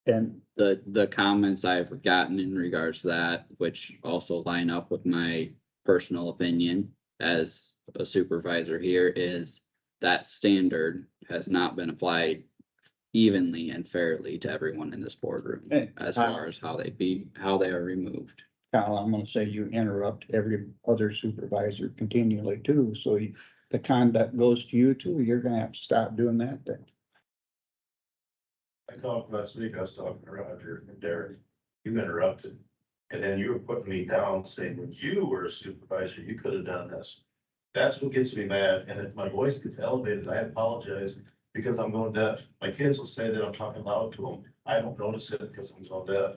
And The comments I've gotten in regards to that, which also line up with my personal opinion as a supervisor here, is that standard has not been applied evenly and fairly to everyone in this boardroom Hey, as far as how they are removed. Kyle, I'm gonna say you interrupt every other supervisor continually too, so the conduct goes to you too. You're gonna have to stop doing that then. I talked last week, I was talking to Roger and Derek, you interrupted. And then you were putting me down saying, when you were a supervisor, you could have done this. That's what gets me mad. And if my voice gets elevated, I apologize because I'm going deaf. My kids will say that I'm talking loud to them. I don't notice it because I'm going deaf.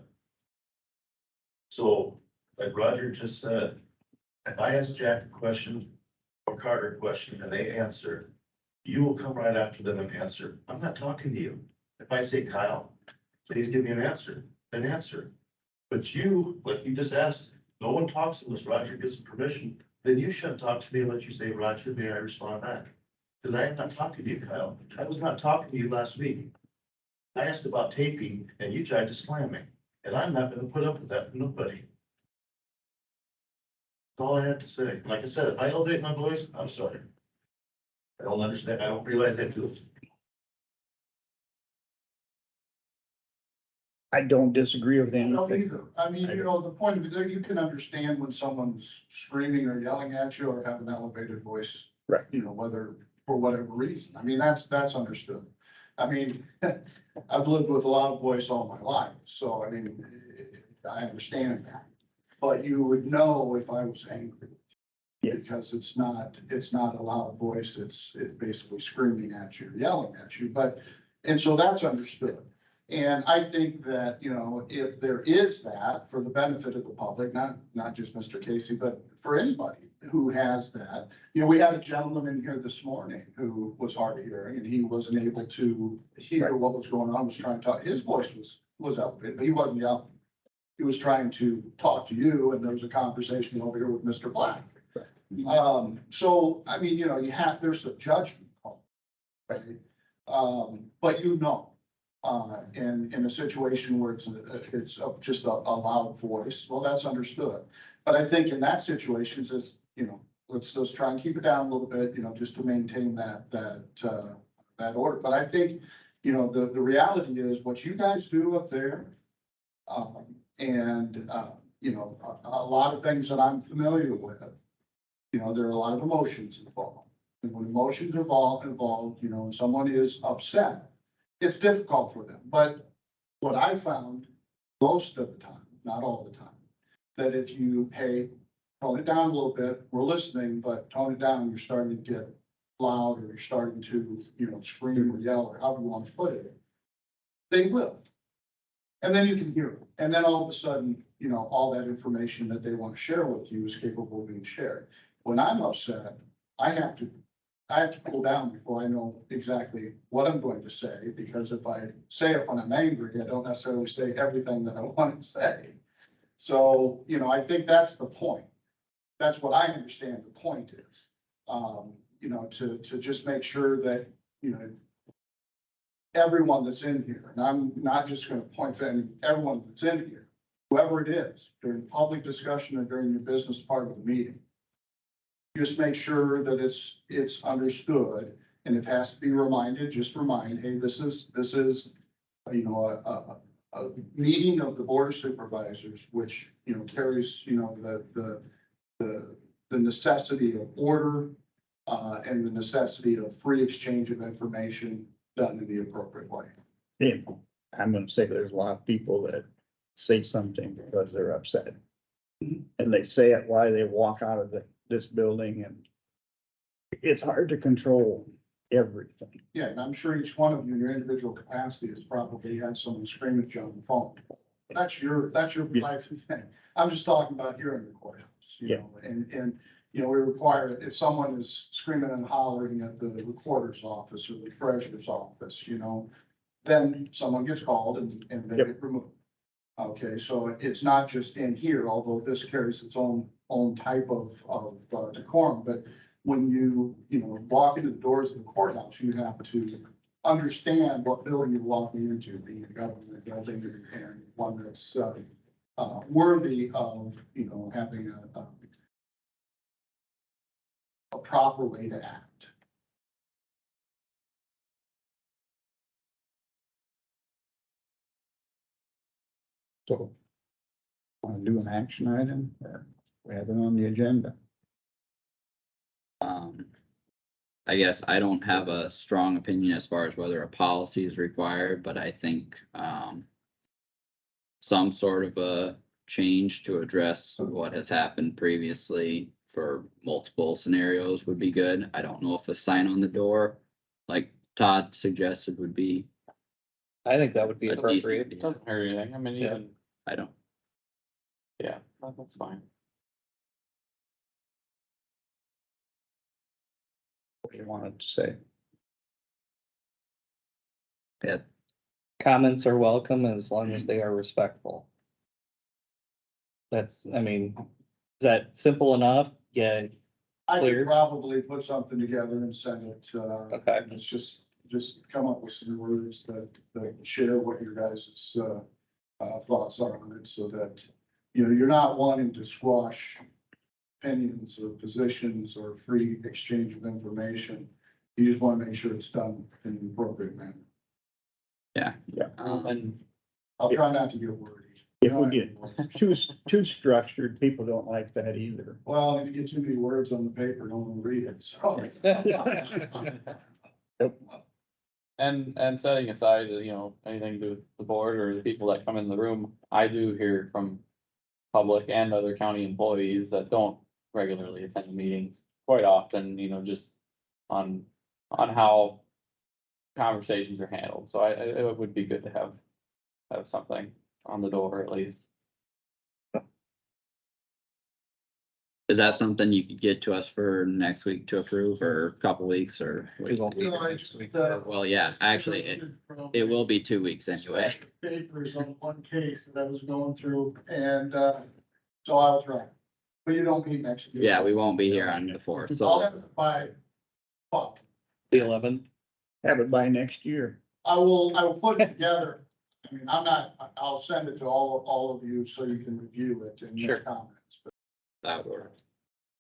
So like Roger just said, if I ask Jack a question or Carter a question and they answer, you will come right after them and answer. I'm not talking to you. If I say, Kyle, please give me an answer, then answer. But you, like you just asked, no one talks unless Roger gives permission, then you shouldn't talk to me unless you say, Roger, may I respond back? Because I am not talking to you, Kyle. I was not talking to you last week. I asked about taping and you tried to slam me. And I'm not gonna put up with that from nobody. That's all I have to say. Like I said, if I elevate my voice, I'm sorry. I don't understand. I don't realize I do it. I don't disagree with I don't anything. either. I mean, you know, the point of it, you can understand when someone's screaming or yelling at you or have an elevated voice. Right. You know, whether, for whatever reason. I mean, that's understood. I mean, I've lived with a lot of voice all my life, so I mean, I understand that. But you would know if I was angry. Yes. Because it's not a loud voice, it's basically screaming at you, yelling at you, and so that's understood. And I think that, you know, if there is that for the benefit of the public, not just Mr. Casey, but for anybody who has that, you know, we had a gentleman in here this morning who was hard of hearing and he wasn't able to hear what was going on, was trying to talk, his voice was elevated, but he wasn't yelling. He was trying to talk to you and there was a conversation over here with Mr. Black. So, I mean, you know, there's a judgment call, right? But you know. In a situation where it's just a loud voice, well, that's understood. But I think in that situation, is, you know, let's try and keep it down a little bit, you know, just to maintain that order. But I think, you know, the reality is what you guys do up there, you know, a lot of things that I'm familiar with, you know, there are a lot of emotions involved. And when emotions are involved, you know, and someone is upset, it's difficult for them, but what I found most of the time, not all the time, that if you, hey, tone it down a little bit, we're listening, but tone it down, you're starting to get loud or you're starting to, you know, scream or yell or however you want to put it, they will. And then you can hear it. And then all of a sudden, you know, all that information that they want to share with you is capable of being shared. When I'm upset, I have to cool down before I know exactly what I'm going to say, because if I say it when I'm angry, I don't necessarily say everything that I want to say. So, you know, I think that's the point. That's what I understand the point is. You know, to just make sure that, you know, everyone that's in here, and I'm not just going to point to everyone that's in here, whoever it is, during public discussion or during your business part of the meeting, just make sure that it's understood, and if it has to be reminded, just remind, hey, this is, you know, a meeting of the Board of Supervisors, which, you know, carries, you know, the necessity of order, and the necessity of free exchange of information done in the appropriate way. Yeah, I'm gonna say there's a lot of people that say something because they're upset. And they say it while they walk out of this building, and it's hard to control everything. Yeah, and I'm sure each one of you in your individual capacity has probably had someone scream at you on the phone. That's your life thing. I'm just talking about here in the courthouse, you know, and, you know, we require, if someone is screaming and hollering at the recorder's office or the treasurer's office, you know, then someone gets called and they get removed. Okay, so it's not just in here, although this carries its own type of decorum, but when you know, walk into the doors of the courthouse, you have to understand what building you're walking into, being a government building and one that's worthy of, you know, having a proper way to act. So. Want to do an action item or we have it on the agenda? I guess I don't have a strong opinion as far as whether a policy is required, but I think, some sort of a change to address what has happened previously for multiple scenarios would be good. I don't know if a sign on the door, like Todd suggested, would be. I think that would be a decent appropriate. idea. Doesn't hurt anything, I mean, Yeah. even, I don't, yeah, that's fine. What you wanted to say? yeah, Comments are welcome as long as they are respectful. That's, I mean, is that simple enough? Yeah, I Clear. could probably put something together and send it, okay. it's just come up with some words that share what your guys' thoughts are on it, so that, you know, you're not wanting to squash opinions or positions or free exchange of information. You just want to make sure it's done in an appropriate manner. And I'll try not to get wordy. If we get too structured, people don't like that either. Well, if you get too many words on the paper, no one will read it, so. And setting aside, you know, anything to do with the board or the people that come in the room, I do hear from public and other county employees that don't regularly attend meetings quite often, you know, just on how conversations are handled. So it would be good to have something on the door at least. is that something you could get to us for next week to approve or a couple weeks or? We won't be You know, here I next just, week. Well, yeah, actually, it will be 2 weeks anyway. Papers on one case that I was going through, and, so I'll try. But you don't meet next week. Yeah, we won't be here on the fourth, I'll so have it by, fuck, The 11th. Have it by next year. I will put it together. I mean, I'll send it to all of you so you can review it and Sure. make comments. But that would work.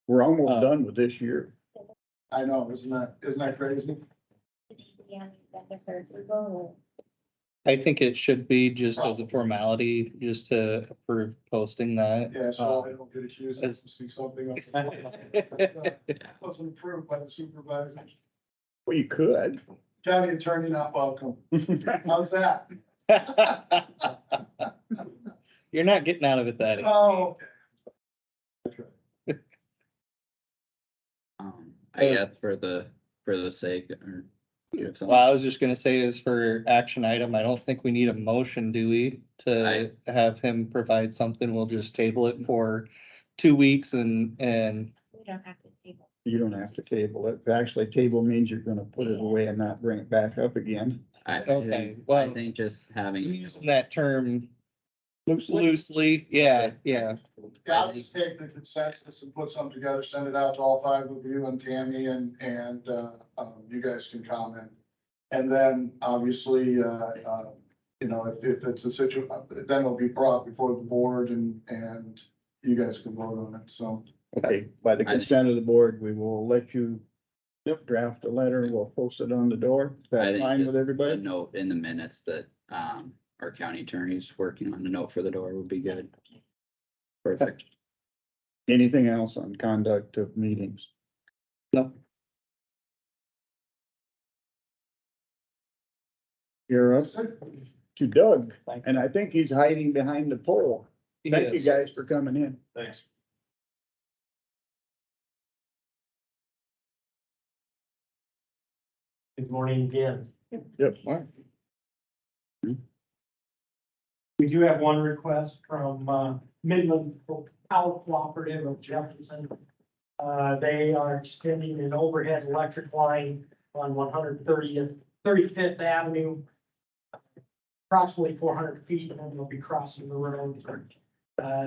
We're almost done with this year. I know, isn't that crazy? Yeah, vendor for approval I think it should be just as a formality, just to approve posting that. Yeah, so I don't get accused of as- posting something up. That wasn't approved by the supervisors. Well, you could. County attorney not welcome. How's that? You're not getting out of it that easy. Oh. I guess for the sake or. Well, I was just gonna say is for action item, I don't think we need a motion, do we? To have him provide something, we'll just table it for 2 weeks and, we don't have to table. You don't have to table it. Actually, table means you're gonna put it away and not bring it back up again. Okay, I well, think just having, using that term Loosely. loosely, yeah. Yeah, I'll just take the consensus and put something together, send it out to all five of you and Tammy and, you guys can comment. And then obviously, you know, if it's a situation, then it'll be brought before the board and you guys can vote on it, so. Okay, by the consent of the board, we will let you draft the letter. We'll post it on the door. Is I that think fine with a everybody? note in the minutes that, our county attorney's working on the note for the door would be good. Perfect. Anything else on conduct of meetings? No. You're up to Doug, and I think he's hiding behind the pole. Thank you Yes. guys for coming in. Thanks. Good morning again. Yep. We do have one request from Midland Power Cooperative of Jefferson. They are extending an overhead electric line on 35th Avenue. Approximately 400 feet, and then they'll be crossing the road.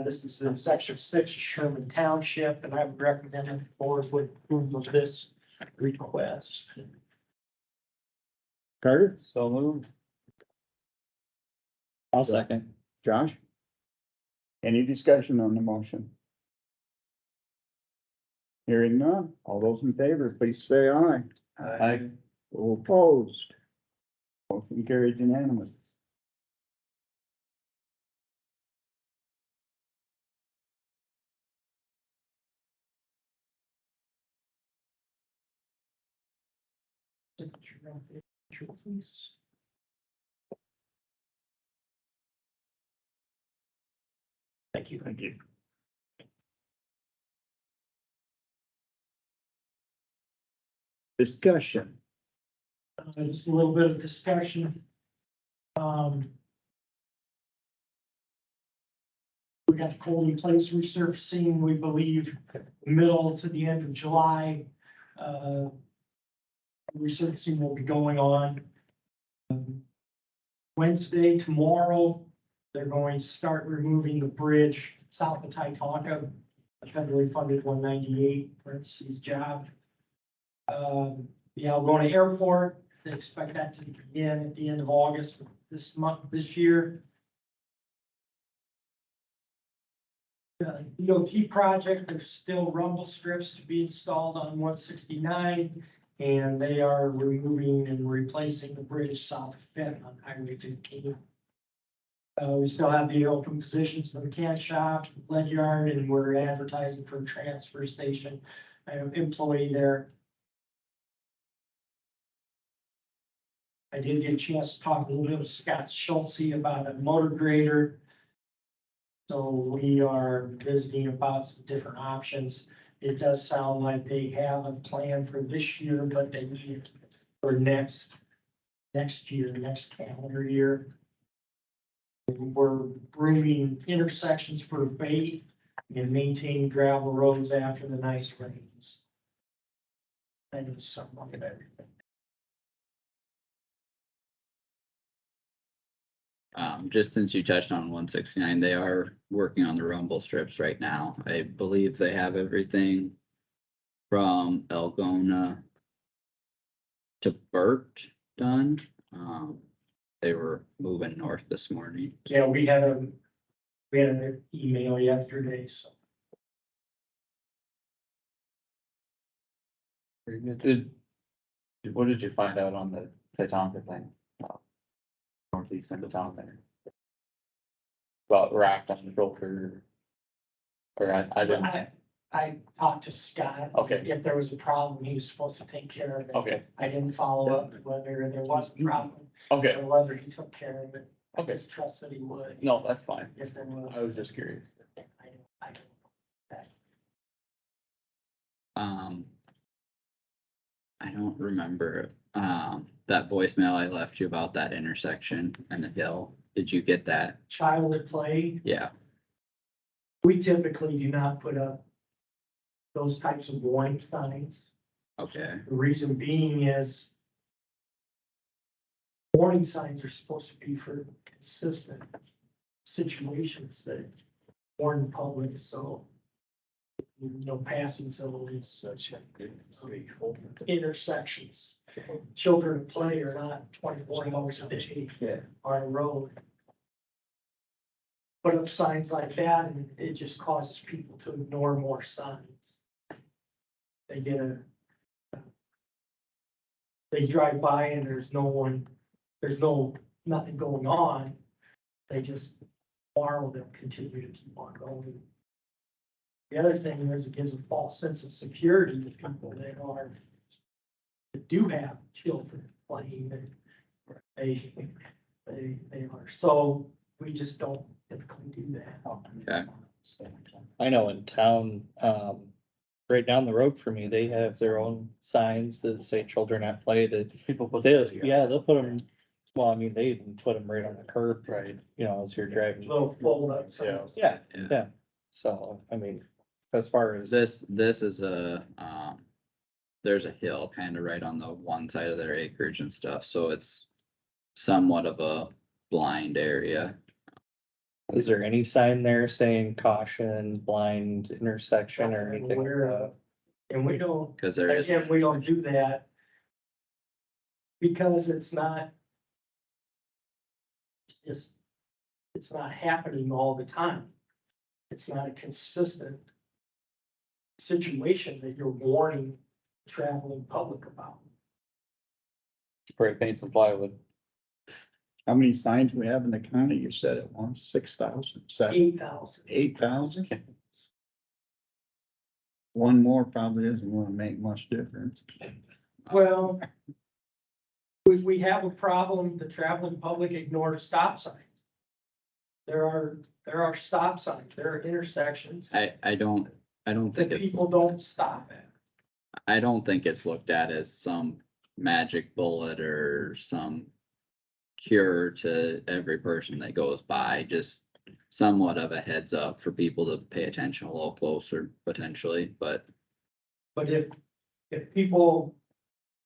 This is in section 6 of Sherman Township, and I would recommend that the board would approve of this request. Carter? So moved. I'll second. Josh? Any discussion on the motion? Hearing none. All those in favor, please say aye. Aye. All opposed? Motion carried unanimous. signature on the picture, please. Thank you. Thank you. Discussion. Just a little bit of discussion. We got the Colby Place resurfacing, we believe, middle to the end of July. Resurfacing will be going on. Wednesday, tomorrow, they're going to start removing the bridge south of Titanca, a federally funded 198, parentheses job. The Algona Airport, they expect that to begin at the end of August this month, this year. DOT project, there's still rumble strips to be installed on 169, and they are removing and replacing the bridge south of Fenton on Highway 15. We still have the open positions in the mechanic shop, lead yard, and we're advertising for a transfer station. I have an employee there. I did get a chance to talk a little bit with Scott Schultze about a motor grader. So we are visiting about some different options. It does sound like they have a plan for this year, but they need it for next year, next calendar year. We're grooming intersections for bait and maintaining gravel roads after the nice rains. And it's somewhat of everything. Just since you touched on 169, they are working on the rumble strips right now. I believe they have everything from Algona to Burt done. They were moving north this morning. Yeah, we had an email yesterday, so. Very good. What did you find out on the Titanca thing? Northeast end of town there. About rack on the filter. Or I didn't, I talked to Scott. Okay. If there was a problem, he was supposed to take care of it. okay, I didn't follow up whether there was a problem okay, or whether he took care of it. I okay, just trust that he would. no, that's fine. If there was. I was just curious. I don't remember, that voicemail I left you about that intersection and the hill. Did you get that? Child at play, Yeah, we typically do not put up those types of warning signs. okay, The reason being is warning signs are supposed to be for consistent situations that warn the public, so no passing zones, such intersections. Children at play are not 24 hours a day on a road. Put up signs like that and it just causes people to ignore more signs. They drive by and there's nothing going on. They just borrow, they'll continue to keep on going. The other thing is it gives a false sense of security to people that do have children playing. They are, so we just don't typically do that. okay. I know in town, right down the road from me, they have their own signs that say children at play that People put. they'll put them. Well, I mean, they even put them right on the curb, Right. you know, as you're driving. Little fold up Yeah, signs. yeah. So, I mean, as far as, This is a, there's a hill kind of right on the one side of their acreage and stuff, so it's somewhat of a blind area. is there any sign there saying caution, blind intersection or anything like that? And we don't, Cause there is. again, we don't do that because it's not happening all the time. It's not a consistent situation that you're warning the traveling public about. Spray paint some plywood. How many signs we have in the county? You said it once, 6,000, 8,000. 8,000? One more probably isn't gonna make much difference. Well, we have a problem, the traveling public ignores stop signs. There are stop signs, there are intersections I don't that think it, people don't stop at. I don't think it's looked at as some magic bullet or some cure to every person that goes by, just somewhat of a heads up for people to pay attention a little closer potentially, but But if people,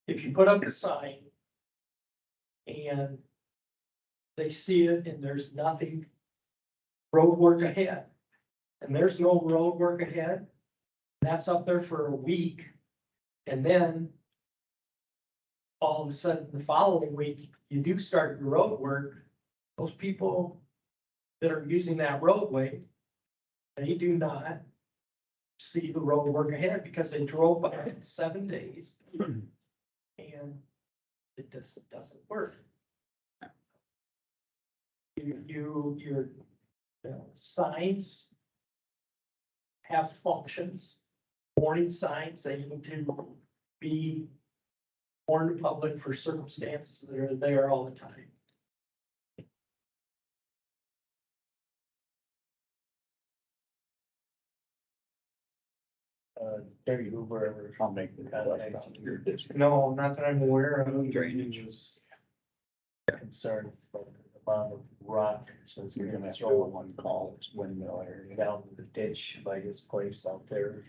if you put up a sign and they see it and there's nothing, road work ahead, and there's no road work ahead, that's up there for a week, and then all of a sudden, the following week, you do start your road work, those people that are using that roadway, they do not see the road work ahead because they drove by it in 7 days. And it just doesn't work. Your signs have functions, warning signs, they need to be warned the public for circumstances that are there all the time. Terry Hoover ever I'll make the request to your district. No, not that I'm aware of. drainage. was concerned about the amount of rock, so it's You're gonna gonna have to do throw one call, it's windmill area. down in the ditch by his place out there.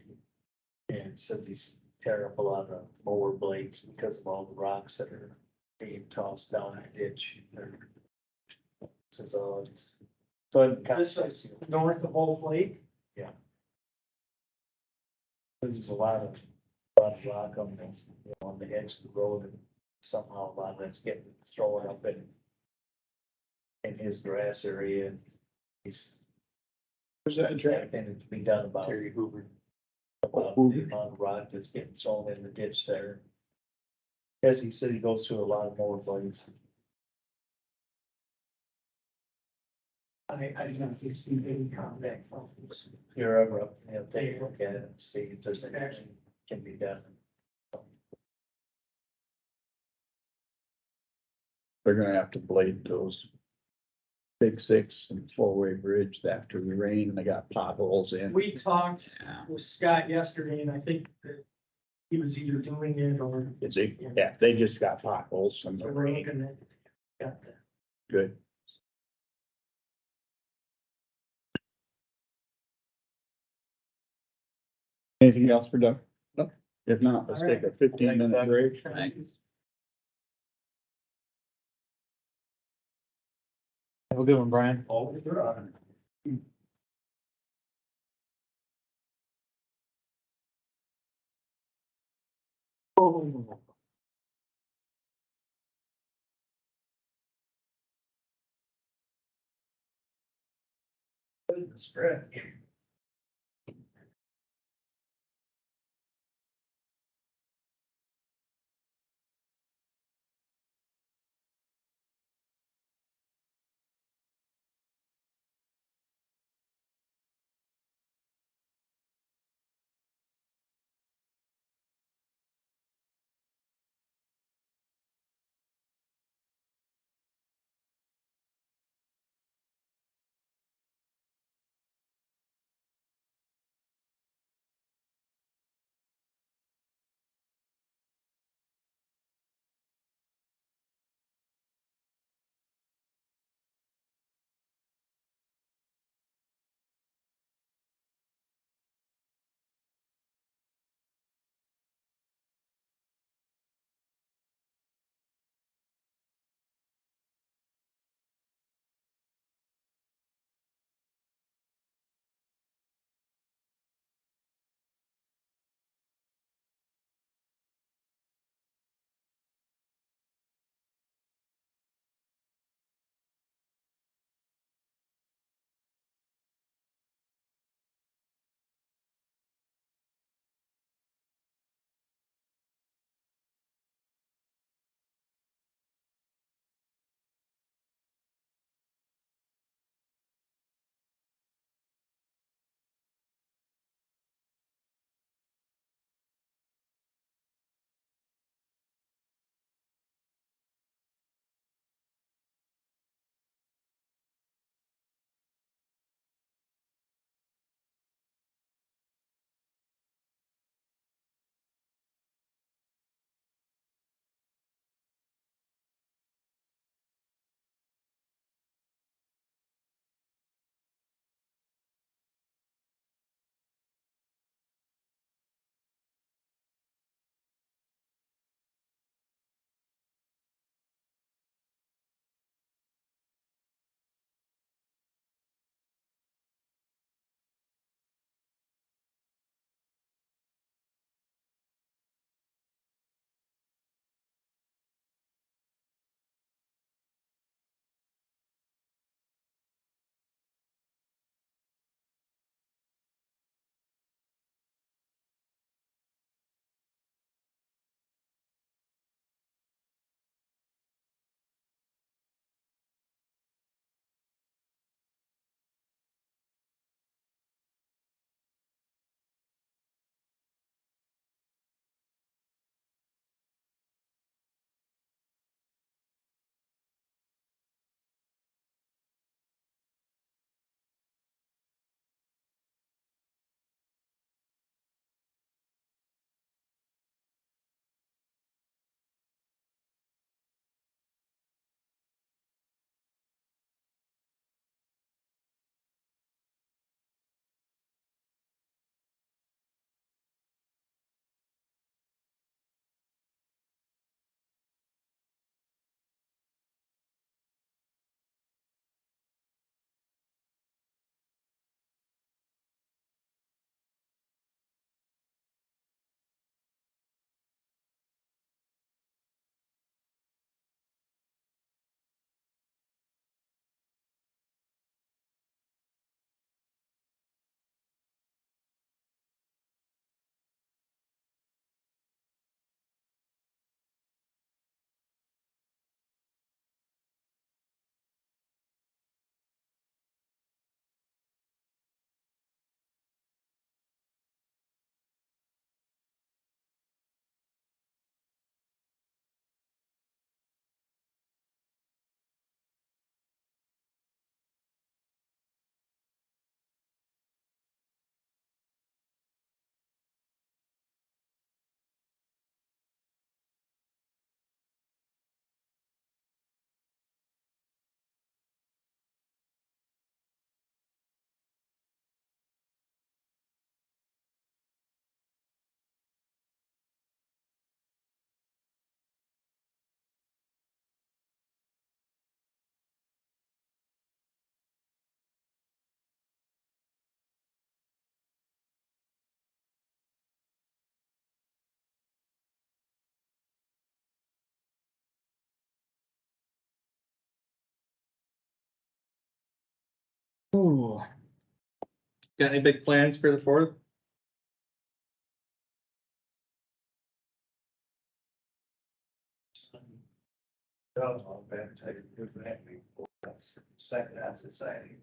And said he's tearing up a lot of mower blades because of all the rocks that are being tossed down the ditch. Says, oh, it's. So This is north of Old Lake. there's a lot of rock on the, on the edge of the road, and somehow a lot of that's getting thrown up in his grass area, and he's. Where's that, Jack? Anything to be done about Terry Hoover. about the amount of rock that's getting thrown in the ditch there. As he said, he goes through a lot of more blades. I don't see any contact from this. If you're ever up, take a look at it and see if there's anything can be done. They're gonna have to blade those big six and four-way bridge after the rain, and they got potholes in. We talked yeah. with Scott yesterday, and I think that he was either doing it or. Yeah, they just got potholes from the So we're rain. looking at. Got that. Good. Anything else for Doug? No. If not, let's take a 15-minute break. Thanks. Have a good one, Brian. Spread. Ooh. Got any big plans for the fourth? Second half society.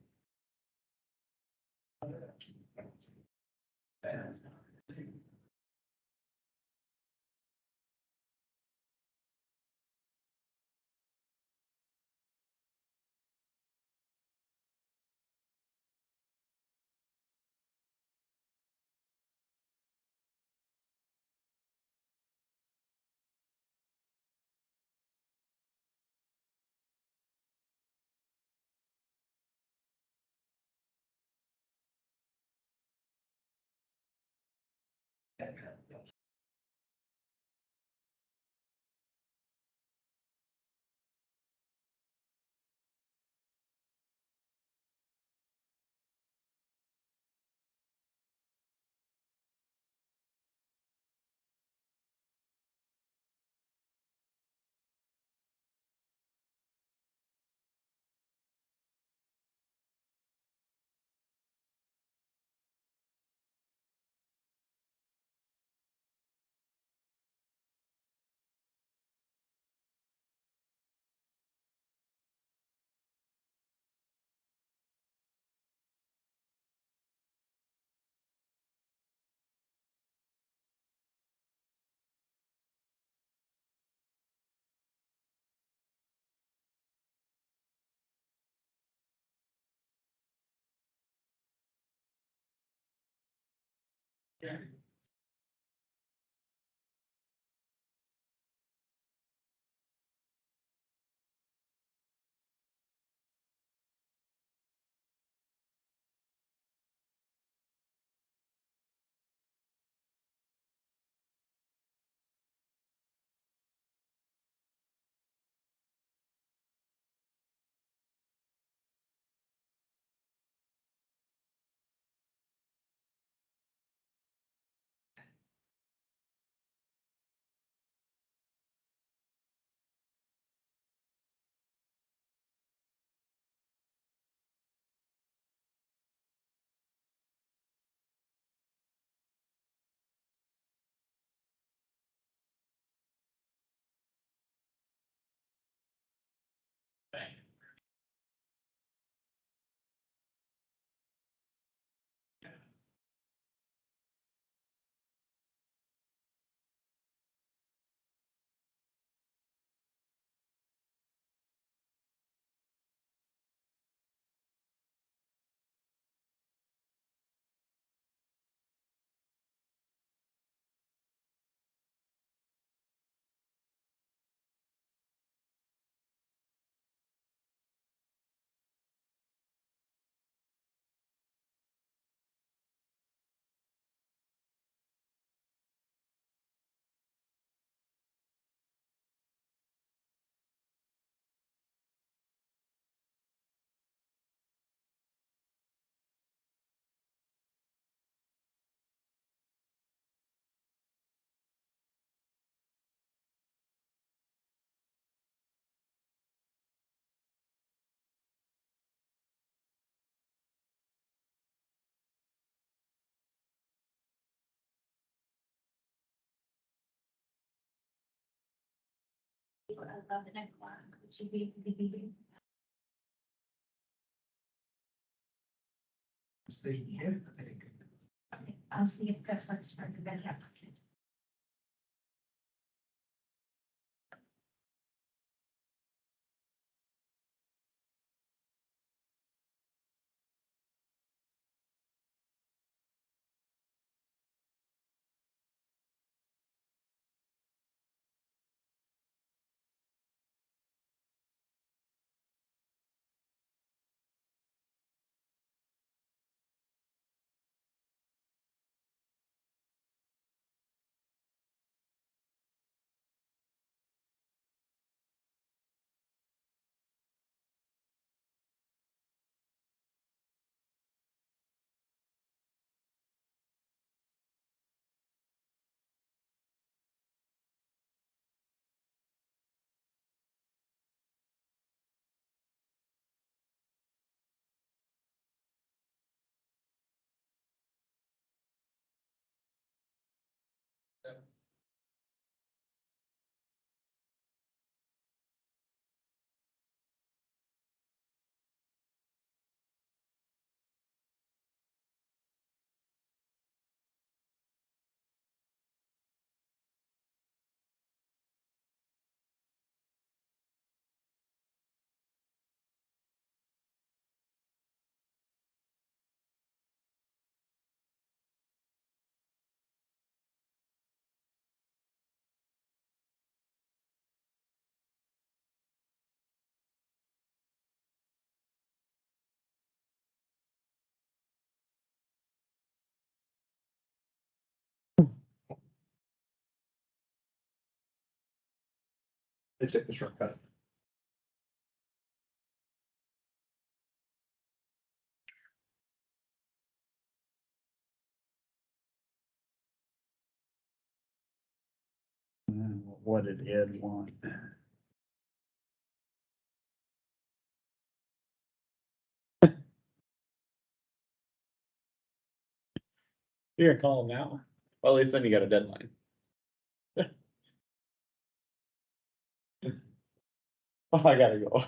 I'll see if that works for everybody else. They took the shortcut. What did Ed want? You're calling now. Well, at least then you got a deadline. Oh, I gotta go.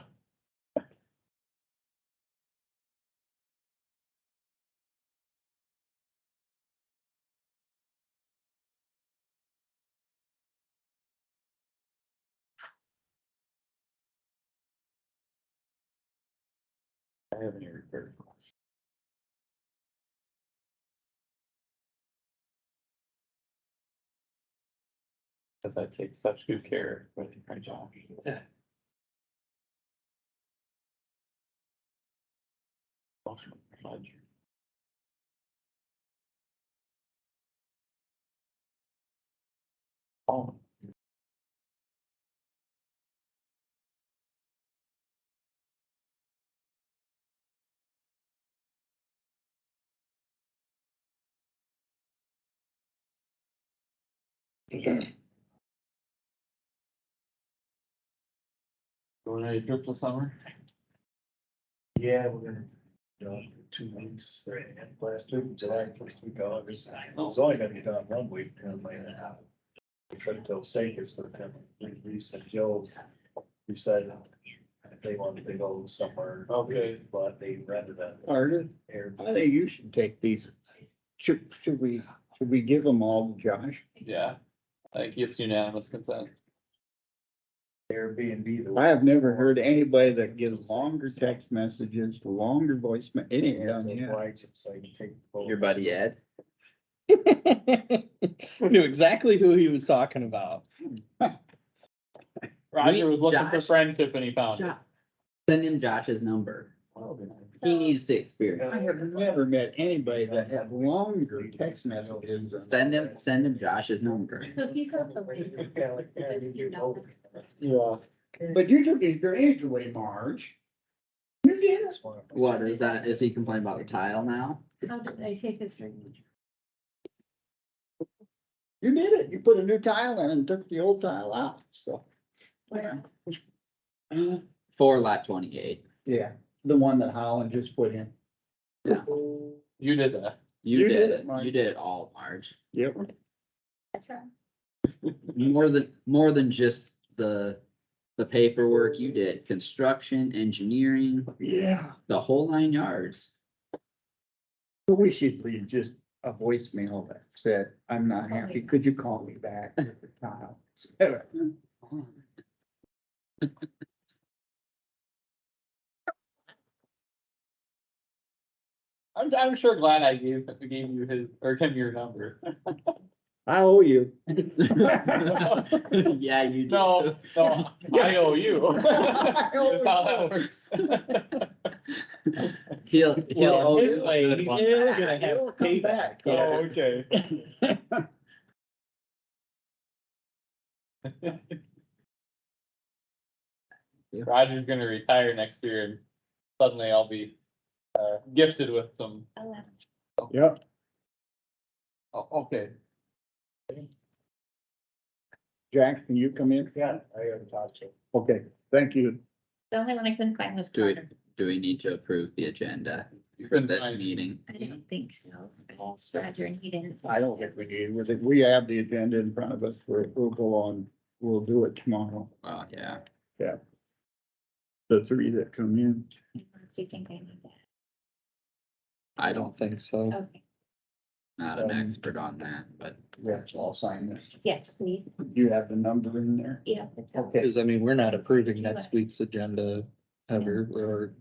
I haven't even heard. Cause I take such good care with my job. Yeah. Oh. Going on a trip this summer? Yeah, we're gonna, for 2 weeks, last week, July, first week of August. It's only gonna be done 1 week, we tried to take us with them, Lisa and Joe decided they wanted to go somewhere. Okay. But they rented a Pardon? I think you should take these. Should we give them all to Josh? Yeah, I think it's unanimous consent. Airbnb. I have never heard anybody that gives longer text messages, longer voicemail, it ain't done yet. Your buddy Ed? Knew exactly who he was talking about. Roger was looking for Josh. friendship and he found it. Send him Josh's number. He needs to experience. I have never met anybody that had longer text messages. Send him Josh's number. So he's on the way. Yeah. But you took his drainage away, Marge. You did. What is that? Is he complaining about the tile now? How did I take his drainage? You did it. You put a new tile in and took the old tile out, so. Where? For lot 28. Yeah, the one that Holland just put in. Yeah. You did that. You did it. Marge. You did it all, Marge. Yep. That's right. More than just the paperwork. You did construction, engineering, Yeah. the whole 9 yards. But we should leave just a voicemail that said, I'm not happy. Could you call me back with the tile? I'm sure glad I gave you his, or him your number. I owe you. Yeah, you do. No, I owe you. That's how that works. He'll Well, owe his you a way, good he's one still back. gonna have It'll come payback. back. Oh, okay. Roger's gonna retire next year and suddenly I'll be gifted with some. Yep. Oh, okay. Jack, can you come in? Yeah, I haven't talked to. Okay, thank you. The only one I couldn't find was Do we, Connor. do we need to approve the agenda for couldn't this find- meeting? I don't think so. I asked Roger and he didn't. I don't think we need, we have the agenda in front of us, we'll go on, we'll do it tomorrow. Well, yeah. The 3 that come in. Do you think I need that? I I don't, don't think so. Okay, not an expert on that, but Yeah, I'll sign this. yes, please. You have the number in there? Yeah. it's all- Okay. Cause I mean, we're not approving next week's agenda ever, or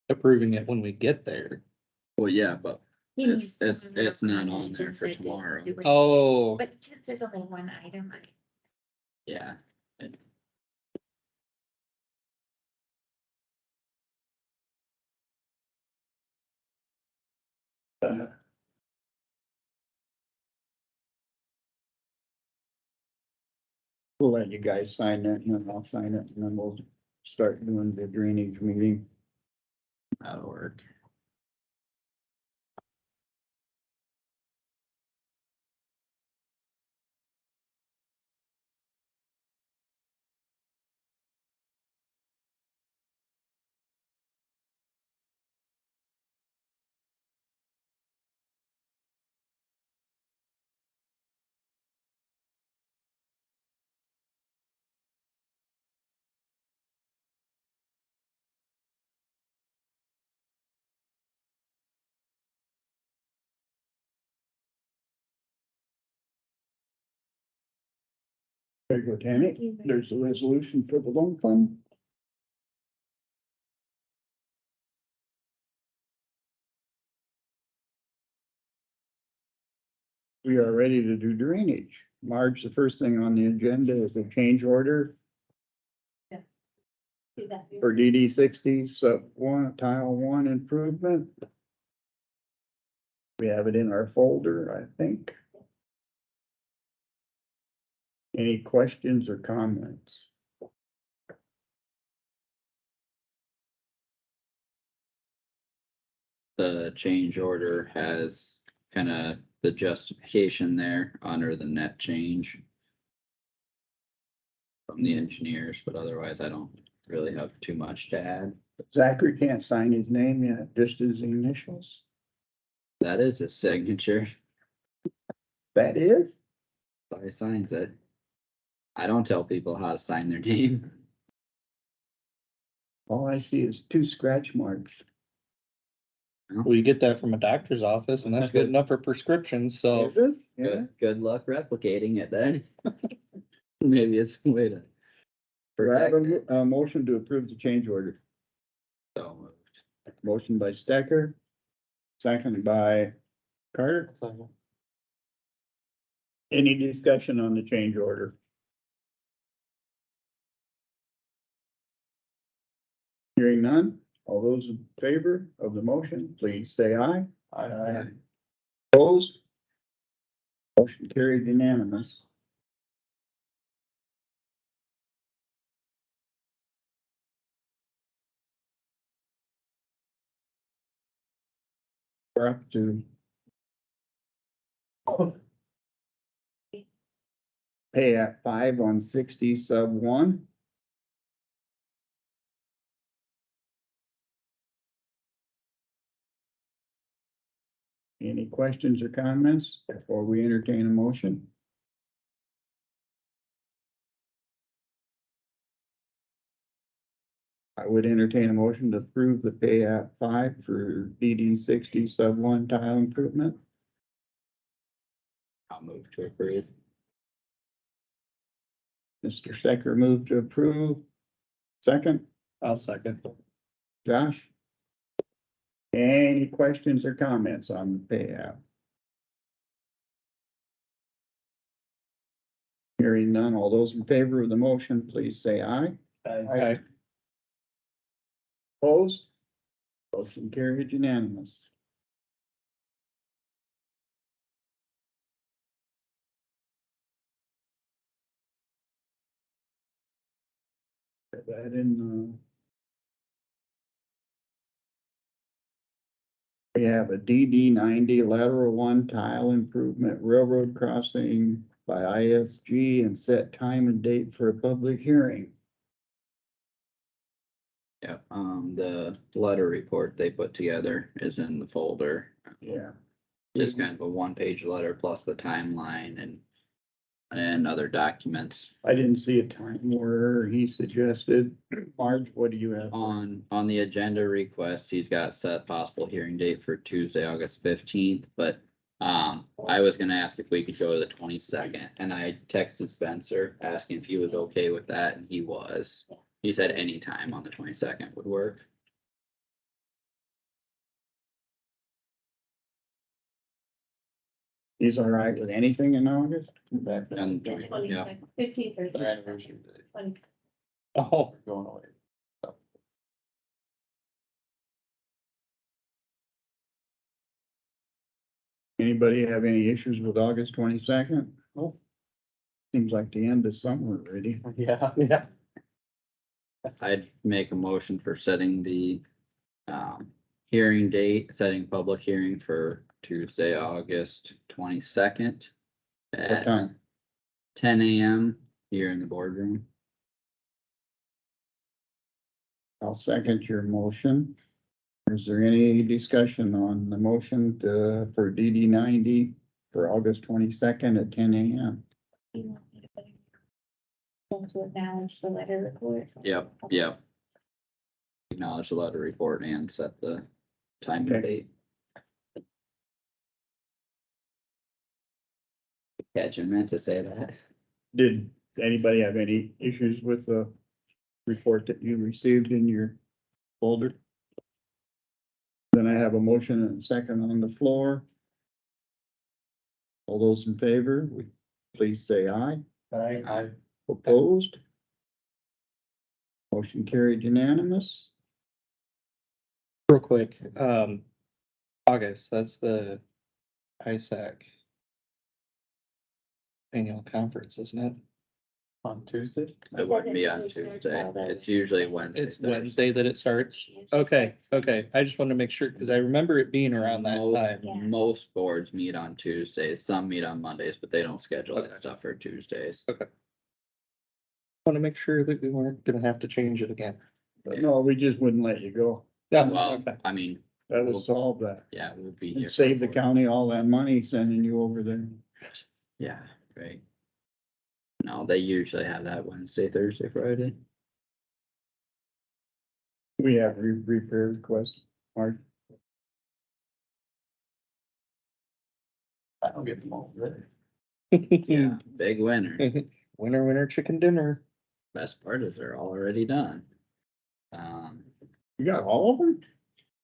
approving it when we get there. well, yeah, but He needs it's to remember not the on there for agenda to tomorrow. do it. Oh, But since there's only one item, yeah. We'll let you guys sign that and then I'll sign it and then we'll start doing the drainage meeting. That'll work. Very good, Tammy. There's a resolution for the loan fund. We are ready to do drainage. Marge, the first thing on the agenda is a change order See that? for DD 60 sub one, tile 1 improvement. We have it in our folder, I think. Any questions or comments? The change order has kind of the justification there under the net change from the engineers, but otherwise I don't really have too much to add. Zachary can't sign his name yet, just his initials. That is his signature. That is? So he signs it. I don't tell people how to sign their name. All I see is 2 scratch marks. We get that from a doctor's office and that's good enough for prescriptions, so. Is it? Yeah. Good luck replicating it then. Maybe it's a way to. Do I have protect it. a motion to approve the change order? So moved. Motion by Stecker, seconded by Carter. Any discussion on the change order? Hearing none, all those in favor of the motion, please say aye. Aye. Opposed? Motion carried unanimous. We're up to pay at 5 on 60 sub 1. Any questions or comments before we entertain a motion? I would entertain a motion to approve the pay at 5 for DD 60 sub 1 tile improvement. I'll move to approve. Mr. Stecker moved to approve. Second, I'll second. Josh? Any questions or comments on the pay app? Hearing none, all those in favor of the motion, please say aye. Aye. Opposed? Motion carried unanimous. Put that in, we have a DD 90 lateral 1 tile improvement railroad crossing by ISG and set time and date for a public hearing. Yep, the letter report they put together is in the folder. Yeah. Just kind of a 1-page letter plus the timeline and other documents. I didn't see a time where he suggested. Marge, what do you have? On the agenda request, he's got set possible hearing date for Tuesday, August 15th, but I was gonna ask if we could go to the 22nd, and I texted Spencer asking if he was okay with that, and he was. He said any time on the 22nd would work. He's all right with anything in August? Back then, And, yeah, 15th or their anniversary day, 20. Oh, going away. Anybody have any issues with August 22nd? Nope. Seems like the end of summer already. Yeah. Yeah. I'd make a motion for setting the, hearing date, setting public hearing for Tuesday, August 22nd. What At time? 10 AM here in the boardroom. I'll second your motion. Is there any discussion on the motion to, for DD 90 for August 22nd at 10 AM? You want me to put in- Want to acknowledge the letter report? Yep, yep. Acknowledge the letter report and set the time and Okay. date. Catch, I meant to say that. Did anybody have any issues with the report that you received in your folder? Then I have a motion and a second on the floor. All those in favor, please say aye. I, Opposed? Motion carried unanimous. Real quick, August, that's the ISAC annual conference, isn't it? on Tuesday? It wouldn't be on Doesn't usually start Tuesday. all that. It's usually Wednesday. It's Wednesday that it starts? Usually Okay, starts- okay. I just wanted to make sure, because I remember it being around that time. Yeah. Most boards meet on Tuesdays, some meet on Mondays, but they don't schedule that Okay. stuff for Tuesdays. Want to make sure that we weren't gonna have to change it again. But no, we just wouldn't let you go. Yeah, Well, okay. I mean, That would solve that. yeah, we'll be here. And save the county all that money sending you over there. Yeah, right. No, they usually have that Wednesday, Thursday, Friday. We have repair requests, Mark. I don't get them all ready. Yeah, big winner. Winner, winner, chicken dinner. Best part is they're already done. You got all of them?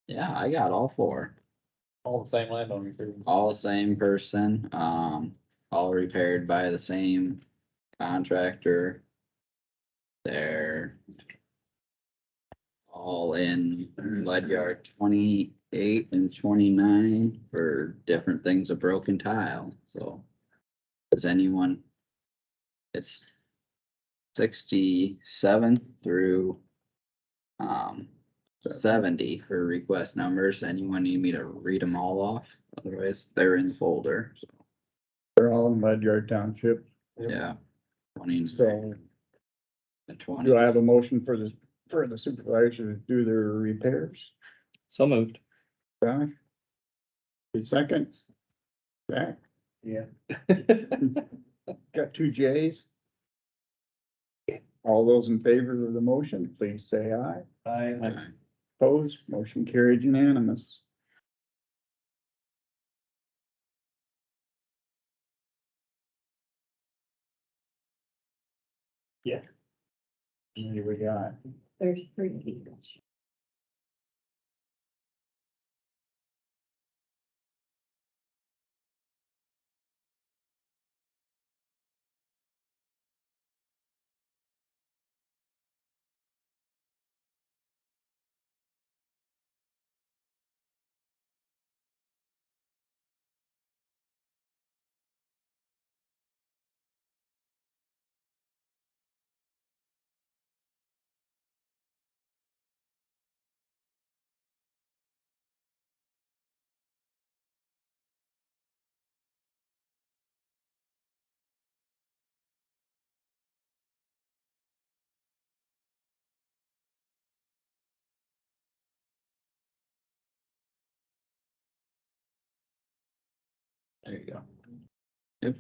Yeah, I got all four. All the same landowner too. All the same person, all repaired by the same contractor. They're all in lead yard 28 and 29 for different things of broken tile, so. Does anyone? It's 67 through 70 for request numbers. Anyone need me to read them all off? Otherwise, they're in the folder, so, They're all in Ledyard Township. yeah. 20 So and 20. do I have a motion for the supervisor to do their repairs? So moved. Josh? Any seconds? Jack? Yeah. Got two J's. All those in favor of the motion, please say aye. I, Opposed, motion carried unanimous. Yeah. Here we got. There's 3 people. There you go. Yep.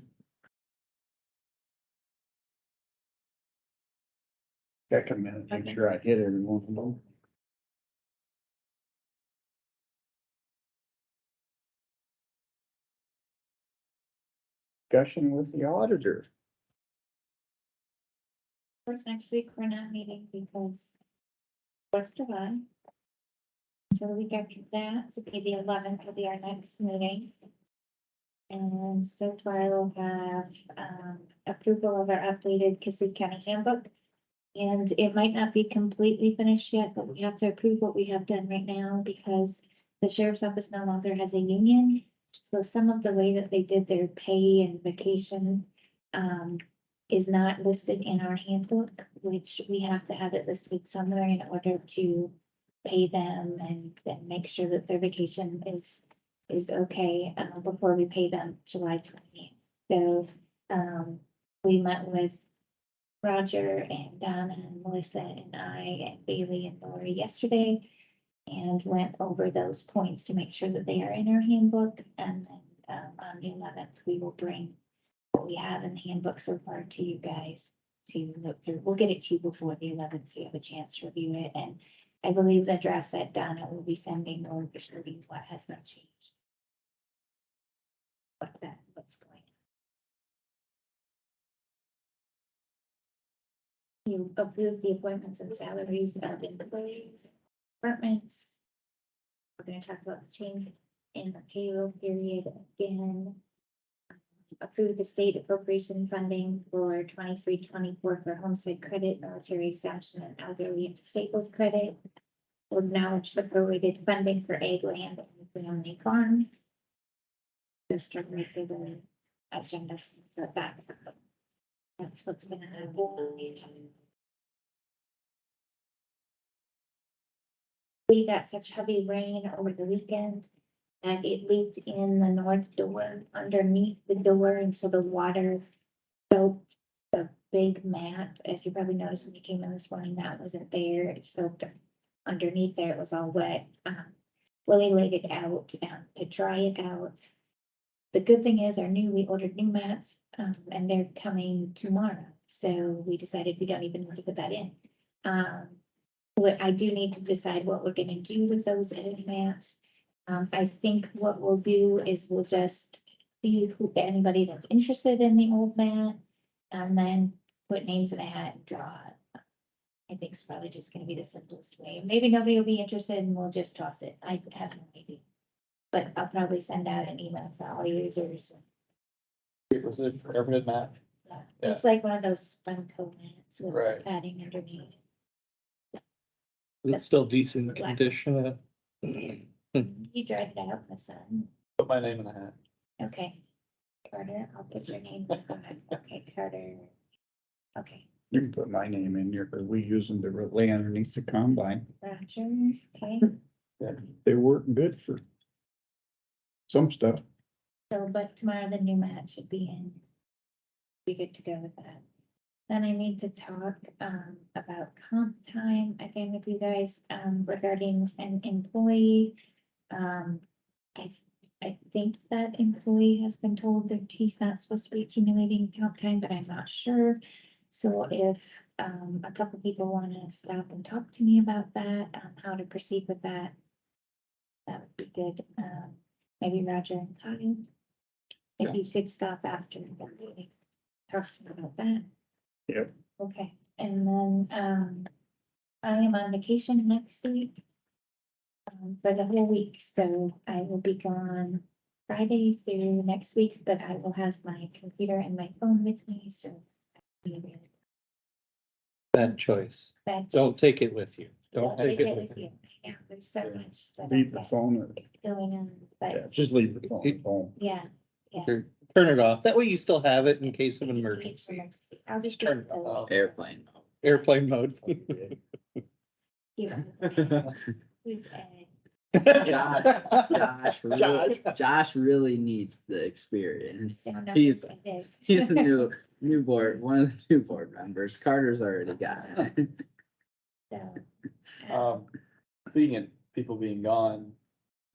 Take a minute, make sure I hit every one of them. Discussion with the auditor. Course, next week, we're not meeting because 4th of July. So the week after that, to be the 11th will be our next meeting. And so far we'll have, approval of our updated Kossuth County handbook. And it might not be completely finished yet, but we have to approve what we have done right now because the sheriff's office no longer has a union. So some of the way that they did their pay and vacation, is not listed in our handbook, which we have to have it listed somewhere in order to pay them and then make sure that their vacation is okay, before we pay them July 20th. So, we met with Roger and Donna and Melissa and I and Bailey and Lori yesterday and went over those points to make sure that they are in our handbook. And then, on the 11th, we will bring what we have in the handbook so far to you guys to look through. We'll get it to you before the 11th, so you have a chance to review it. And I believe the draft that Donna will be sending will be what has not changed. What's going on. You approve the appointments and salaries of employees, departments. We're gonna talk about the change in the payroll period again. Approve the state appropriation funding for 23-24 for homestead credit, military exemption, and elderly and disabled credit. Will acknowledge the prorated funding for ag land and family farm. Just a regular agenda, so that's what's gonna happen on the agenda. We got such heavy rain over the weekend and it leaked in the north door underneath the door, and so the water soaked the big mat. As you probably noticed when you came in this morning, that wasn't there. It soaked underneath there. It was all wet. Willie laid it out to dry it out. The good thing is we ordered new mats, and they're coming tomorrow. So we decided we don't even need to put that in. What I do need to decide what we're gonna do with those old mats. I think what we'll do is we'll just see anybody that's interested in the old mat, and then put names in a hat and draw it. I think it's probably just gonna be the simplest way. Maybe nobody will be interested and we'll just toss it. I have no idea. But I'll probably send out an email to all users. It was a permanent map. It's like one of those spun coat mats with Right. padding underneath. It's still decent condition. You dried it out in the sun. Put my name in the hat. Okay. Carter, I'll put your name. Okay, Carter. Okay, You can put my name in here, because we use them to lay underneath the combine. Roger, okay. They work good for some stuff. So, but tomorrow the new mat should be in. Be good to go with that. Then I need to talk about comp time again with you guys regarding an employee. I think that employee has been told that he's not supposed to be accumulating comp time, but I'm not sure. So if a couple people want to stop and talk to me about that, how to proceed with that, that would be good. Maybe Roger and Kyle. If you could stop after the meeting, talk to me about that. Yep. Okay, and then I am on vacation next week. For the whole week, so I will be gone Friday through next week, but I will have my computer and my phone with me, so. I'll be available. Bad choice. But Don't take it with you. Don't I'll take leave it it with with you. you. Yeah, there's so much that Leave I've the got phone, going on, yeah, but just leave the phone at home. yeah. Turn it off. That way you still have it in case of an emergency. I'll just Turn turn it off. Airplane. Airplane mode. Who's Ed? Josh really needs the experience. Don't know He's, who Ed is. he's a new board, one of the new board members. Carter's already got it. So, Speaking of people being gone,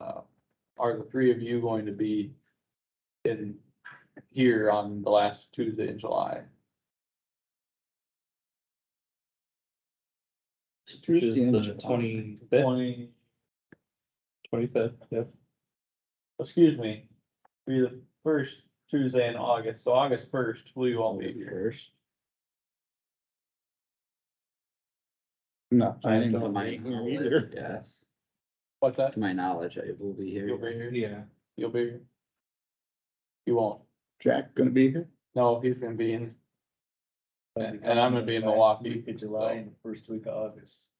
are the three of you going to be in here on the last Tuesday in July? Tuesday in The July. 25th. 25th, yep. Excuse me, be the first Tuesday in August, so August 1st, will you all be here? No, I I didn't don't know. To my knowledge, yes. What's that? To my knowledge, I will be here. You'll be here? Yeah. You'll be here? You won't? Jack gonna be here? No, he's gonna be in. And I'm gonna be in Milwaukee. Week of July and the first week of August.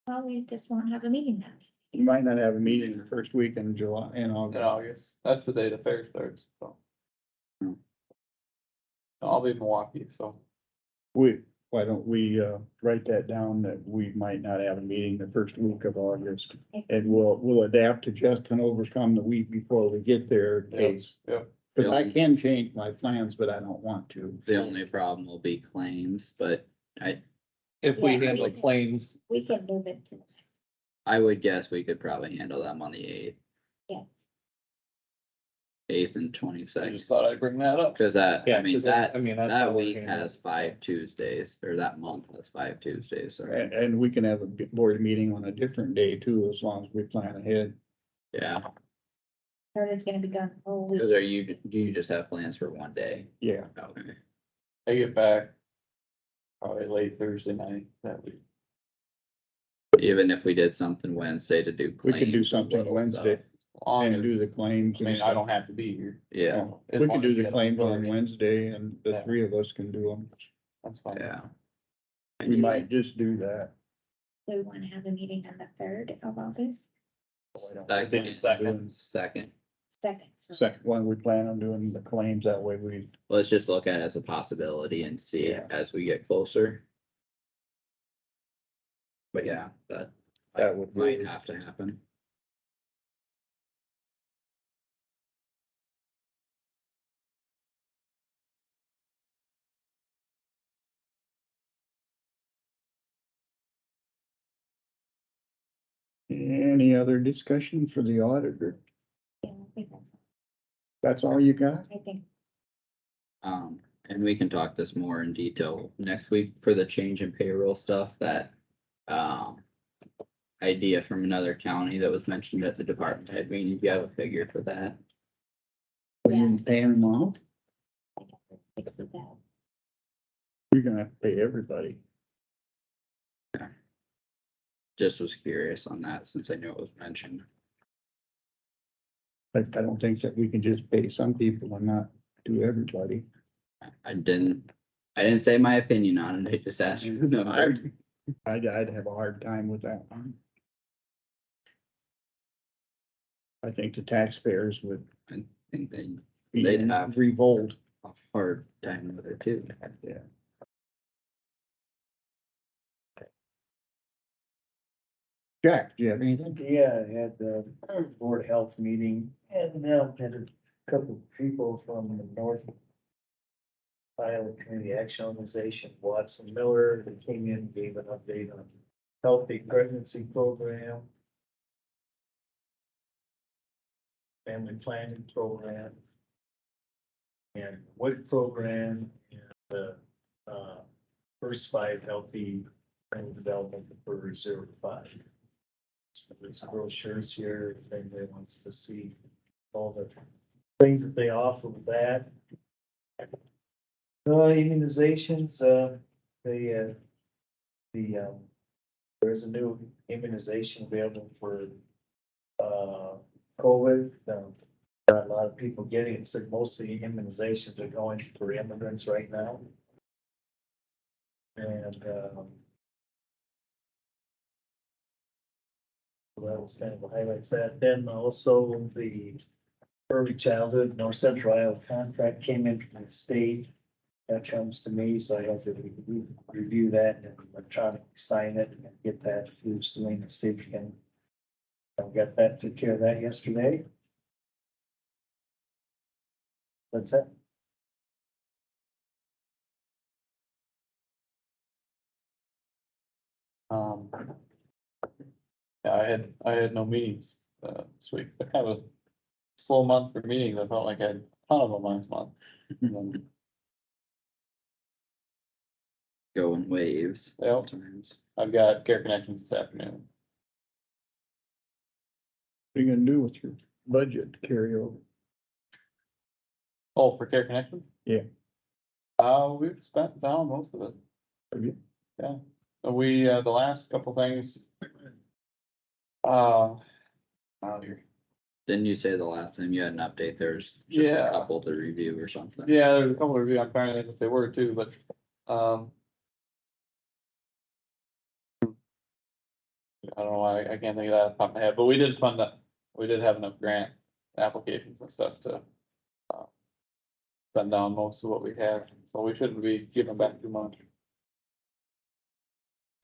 well, we just won't have a meeting then. You might not have a meeting the first week in July, in In August. August, that's the day the fair starts, so. I'll be in Milwaukee, so. Why don't we, write that down that we might not have a meeting the first week of August? And we'll adapt to just and overcome the week before we get there in case. Yep. Cause I can change my plans, but I don't want to. The only problem will be claims, but If we Yeah, handle we- claims, We can move it to, I would guess we could probably handle them on the 8th. Yeah. 8th and I 22nd, just thought I'd bring that up. cause that, yeah, I mean, 'cause that, I mean, that's. that how we're week handling has it. 5 Tuesdays, or that month has 5 Tuesdays, so, And we can have a board meeting on a different day too, as long as we plan ahead. yeah. Carter's gonna be gone the whole week. Cause do you just have plans for one day? Yeah. Okay. I get back probably late Thursday night that week. Even if we did something Wednesday to do We claims. could do and something little Wednesday stuff. Long and as- do the claims. I and mean, I stuff. don't have to be here. Yeah, As We long could do as the get claims on authority, Wednesday and the Yeah. 3 of us can do them. That's fine. yeah. We might just do that. So we wanna have a meeting on the 3rd of August, Second, second. second. so- Second one, we plan on doing the claims, that way we, Let's just look at it as a possibility and see Yeah. as we get closer. But yeah, that would might really- have to happen. any other discussion for the auditor? Yeah, I think That's all you got? I think, And we can talk this more in detail next week for the change in payroll stuff that, idea from another county that was mentioned at the department head meeting. If you have a figure for that. Are you paying them off? I got the 60,000. You're gonna have to pay everybody. Just was curious on that since I knew it was mentioned. I don't think that we can just pay some people and not do everybody. I didn't say my opinion on it. I just asked for the number. I'd have a hard time with that one. I think the taxpayers would I think they'd be have- revolt. a hard time with it too. Yeah. Jack, do you have anything? Yeah, I had the board health meeting and had a couple of people from the North Iowa Community Action Organization, Watson Miller, that came in, and gave an update on healthy pregnancy program, family planning program, and WIC program, and the, first 5 healthy family development for 0 to 5. There's brochures here, if anybody wants to see all the things that they offer with that. Immunizations, there's a new immunization available for, COVID. Got a lot of people getting it, so most of the immunizations are going for immigrants right now. And, so that was kind of the highlights that. Then also the early childhood North Central Iowa contract came in from the state. That comes to me, so I have to review that and electronically sign it and get that to Selena, see if we can. I got that, took care of that yesterday. That's it. Yeah, I had no meetings, this week, but kind of a slow month for meetings. I felt like I had a ton of them last month. And then, Go in waves Yep. sometimes. I've got care connections this afternoon. What are you gonna do with your budget carryover? Oh, for care connections? Yeah. We've spent down most of it. Have you? Yeah, we, the last couple things. Oh, here. Didn't you say the last time you had an update, there's just Yeah. a couple to review or something? Yeah, there's a couple of review, I'm trying to think if they were too, but, I don't know why, I can't think of that off the top of my head, but we did fund that, we did have enough grant applications and stuff to, spend down most of what we have, so we shouldn't be giving back too much.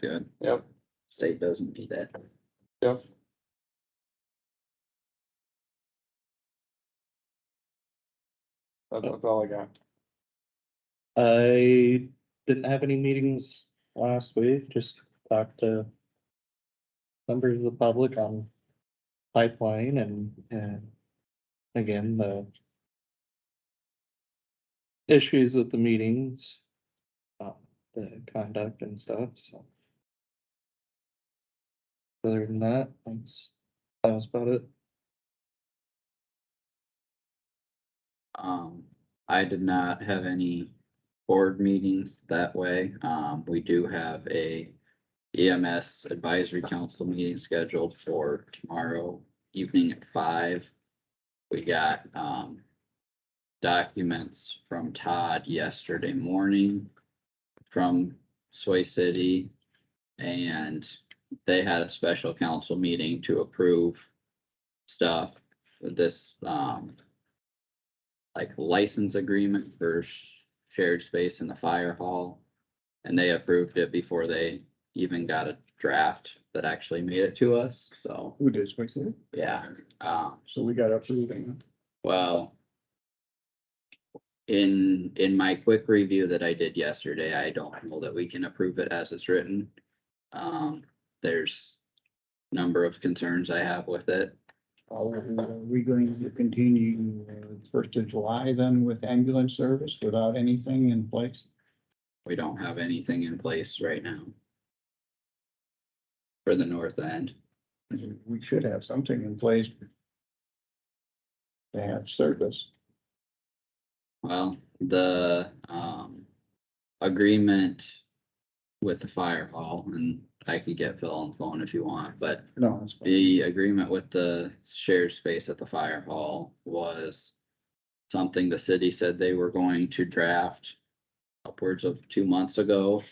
Good. Yep, State doesn't do that. yep. That's all I got. I didn't have any meetings last week, just talked to members of the public on pipeline and again, the issues with the meetings, the conduct and stuff, so. Other than that, that was about it. I did not have any board meetings that way. We do have a EMS advisory council meeting scheduled for tomorrow evening at 5. We got, documents from Todd yesterday morning from Soy City. And they had a special council meeting to approve stuff. This, like license agreement for shared space in the fire hall. And they approved it before they even got a draft that actually made it to us, so, Who did, we say? yeah. So we got approving. Well, in my quick review that I did yesterday, I don't know that we can approve it as it's written. There's a number of concerns I have with it. Are we going to continue 1st of July then with ambulance service without anything in place? We don't have anything in place right now for the north end. We should have something in place to have service. Well, the, agreement with the fire hall, and I could get Phil on the phone if you want, but No, it's fine. the agreement with the shared space at the fire hall was something the city said they were going to draft upwards of 2 months ago,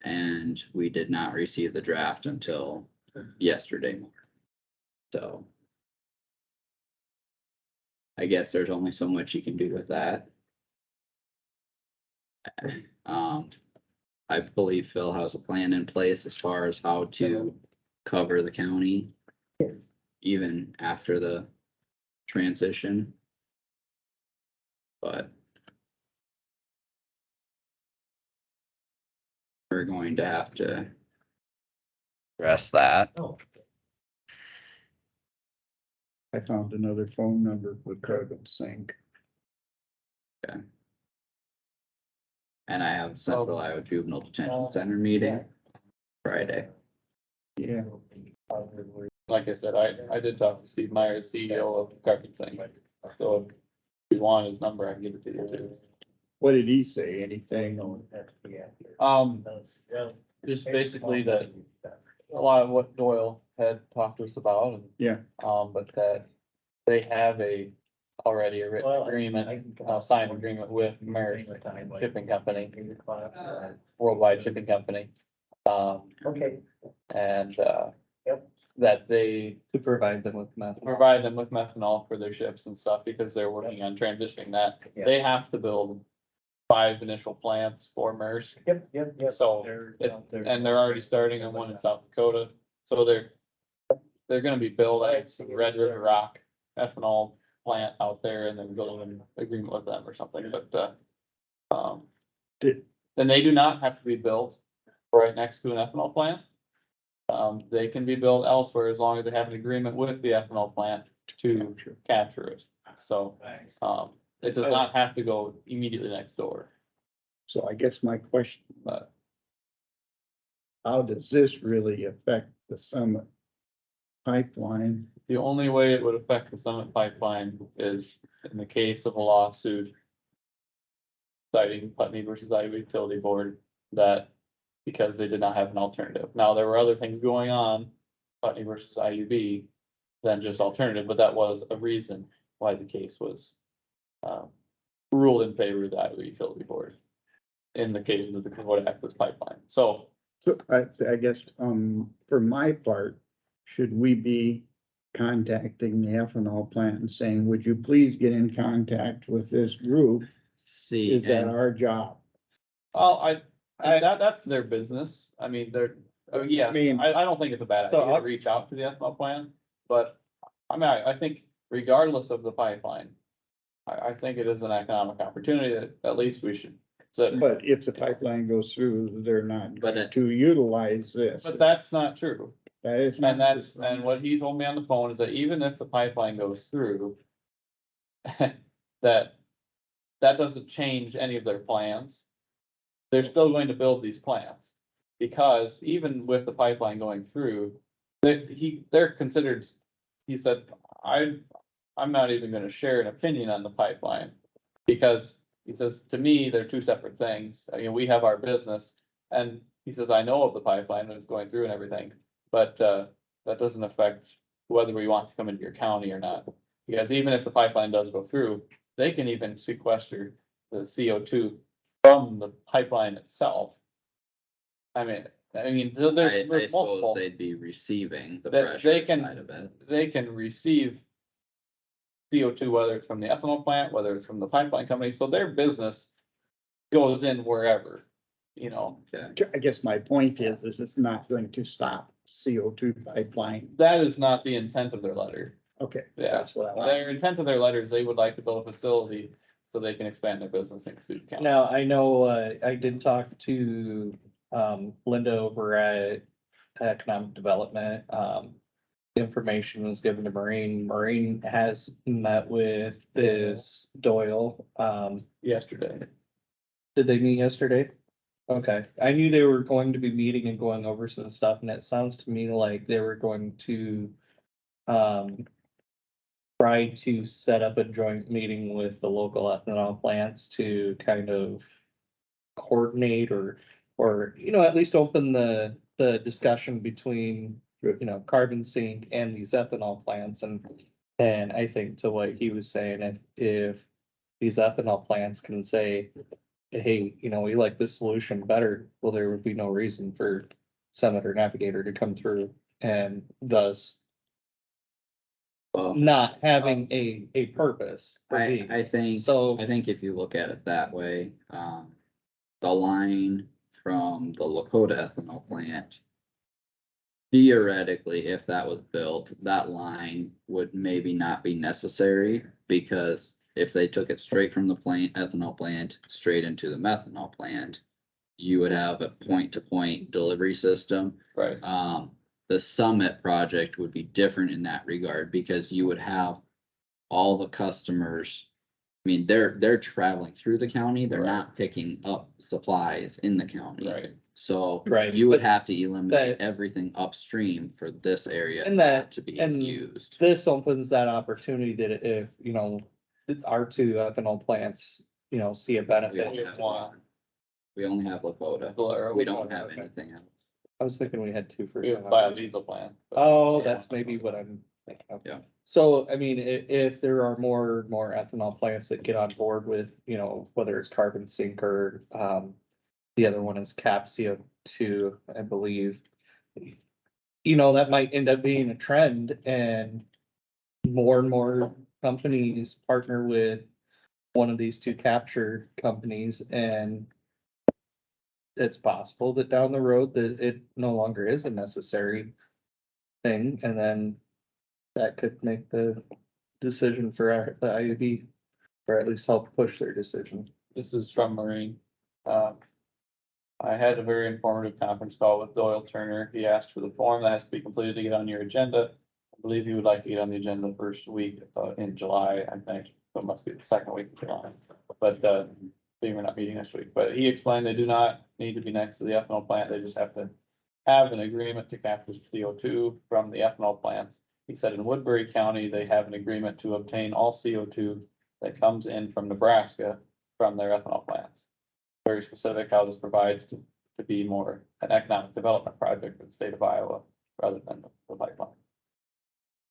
and we did not receive the draft until yesterday morning. So I guess there's only so much you can do with that. I believe Phil has a plan in place as far as how to cover the county. Even after the transition. But we're going to have to address that. I found another phone number for Carbon Sync. Okay. And I have Central Iowa Juvenile Detention Center meeting Friday. Yeah. Like I said, I did talk to Steve Meyer, CEO of Carpet Thing, so if you want his number, I can give it to you too. What did he say? Anything? Just basically that a lot of what Doyle had talked to us about and. Yeah. But that they have already a written agreement, signed agreement with American Shipping Company, Worldwide Shipping Company. Okay. And, that they To provide them with methanol. provide them with methanol for their ships and stuff because they're working on transitioning that. They have to build 5 initial plants for Maersk. Yep. So, and they're already starting on one in South Dakota, so they're gonna be building Red River Rock ethanol plant out there and then building an agreement with them or something, but, then they do not have to be built right next to an ethanol plant. They can be built elsewhere as long as they have an agreement with the ethanol plant to capture it. So, it does not have to go immediately next door. So I guess my question, how does this really affect the Summit pipeline? The only way it would affect the Summit pipeline is in the case of a lawsuit citing Putney versus Iowa Utility Board, that because they did not have an alternative. Now, there were other things going on, Putney versus IUB, than just alternative, but that was a reason why the case was ruled in favor of the Iowa Utility Board in the case of the Kossuth Access Pipeline. So So I guess, for my part, should we be contacting the ethanol plant and saying, would you please get in contact with this group? See, Is that and our job? That's their business. I mean, yes, I don't think it's a bad So idea to reach out to the ethanol plant, but I mean, I think regardless of the pipeline, I think it is an economic opportunity that at least we should consider. But if the pipeline goes through, they're not But going to utilize this. But that's not true. That is not. And what he told me on the phone is that even if the pipeline goes through, that doesn't change any of their plans. They're still going to build these plants. Because even with the pipeline going through, they're considered, he said, I'm not even gonna share an opinion on the pipeline. Because he says, to me, they're two separate things. You know, we have our business, and he says, I know of the pipeline and it's going through and everything, but that doesn't affect whether we want to come into your county or not. Because even if the pipeline does go through, they can even sequester the CO2 from the pipeline itself. I mean, there's I there's suppose multiple. they'd be receiving the They pressure can- side of it. They can receive CO2, whether it's from the ethanol plant, whether it's from the pipeline company, so their business goes in wherever, you know. Okay. I guess my point is it's not going to stop CO2 pipeline. That is not the intent of their letter. Okay, Yeah, that's what I want. their intent of their letter is they would like to build a facility so they can expand their business in Kossuth County. Now, I know, I did talk to, Linda over at Economic Development. Information was given to Marine. Marine has met with this Doyle, Yesterday. did they meet yesterday? Okay, I knew they were going to be meeting and going over some stuff, and it sounds to me like they were going to, try to set up a joint meeting with the local ethanol plants to kind of coordinate or, you know, at least open the discussion between, you know, carbon sink and these ethanol plants. And I think to what he was saying, if these ethanol plants can say, hey, you know, we like this solution better, well, there would be no reason for Senator Navigator to come through and thus Well, not having a purpose. for being. I think, So, I think if you look at it that way, the line from the Lakota ethanol plant. Theoretically, if that was built, that line would maybe not be necessary, because if they took it straight from the plant, ethanol plant, straight into the methanol plant. You would have a point-to-point delivery system. Right. The Summit project would be different in that regard, because you would have all the customers. I mean, they're traveling through the county, they're Right. not picking up supplies in the county. Right. So Right, you would but have to eliminate that- everything upstream for this area And not that- to be and used. this opens that opportunity that if, you know, our two ethanol plants, you know, see a We benefit. only have one. We only have Lakota. Or We don't have okay. anything else. I was thinking we had two for. We have a biodiesel plant. but- Oh, Yeah. that's maybe what I'm thinking of. Yeah. So, I mean, if there are more ethanol plants that get on board with, you know, whether it's carbon sink or, the other one is cap CO2, I believe. You know, that might end up being a trend, and more companies partner with one of these two capture companies, and it's possible that down the road that it no longer is a necessary thing, and then that could make the decision for the IUB, or at least help push their decision. This is from Marine. I had a very informative conference call with Doyle Turner. He asked for the form that has to be completed to get on your agenda. I believe he would like to get on the agenda first week in July, I think. So it must be the second week of July. But we're not meeting next week. But he explained they do not need to be next to the ethanol plant. They just have to have an agreement to capture CO2 from the ethanol plants. He said in Woodbury County, they have an agreement to obtain all CO2 that comes in from Nebraska from their ethanol plants. Very specific how this provides to be more an economic development project for the state of Iowa rather than the pipeline.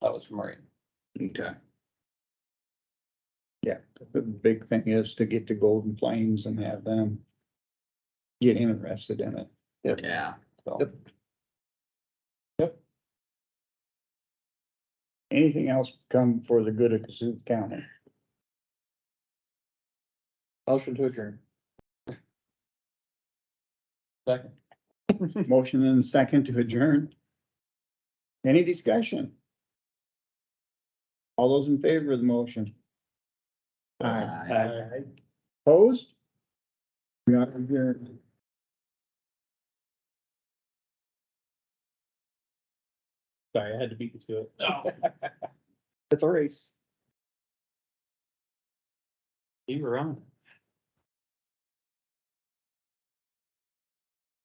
That was from Marine. Okay. Yeah, the big thing is to get to Golden Plains and have them get interested in it. Yeah. So. Anything else come for the good of Kossuth County? Motion to adjourn. Second. Motion and second to adjourn. Any discussion? All those in favor of the motion? Aye. Opposed? We are adjourned. Sorry, I had to beat you to it. It's a race. You were on.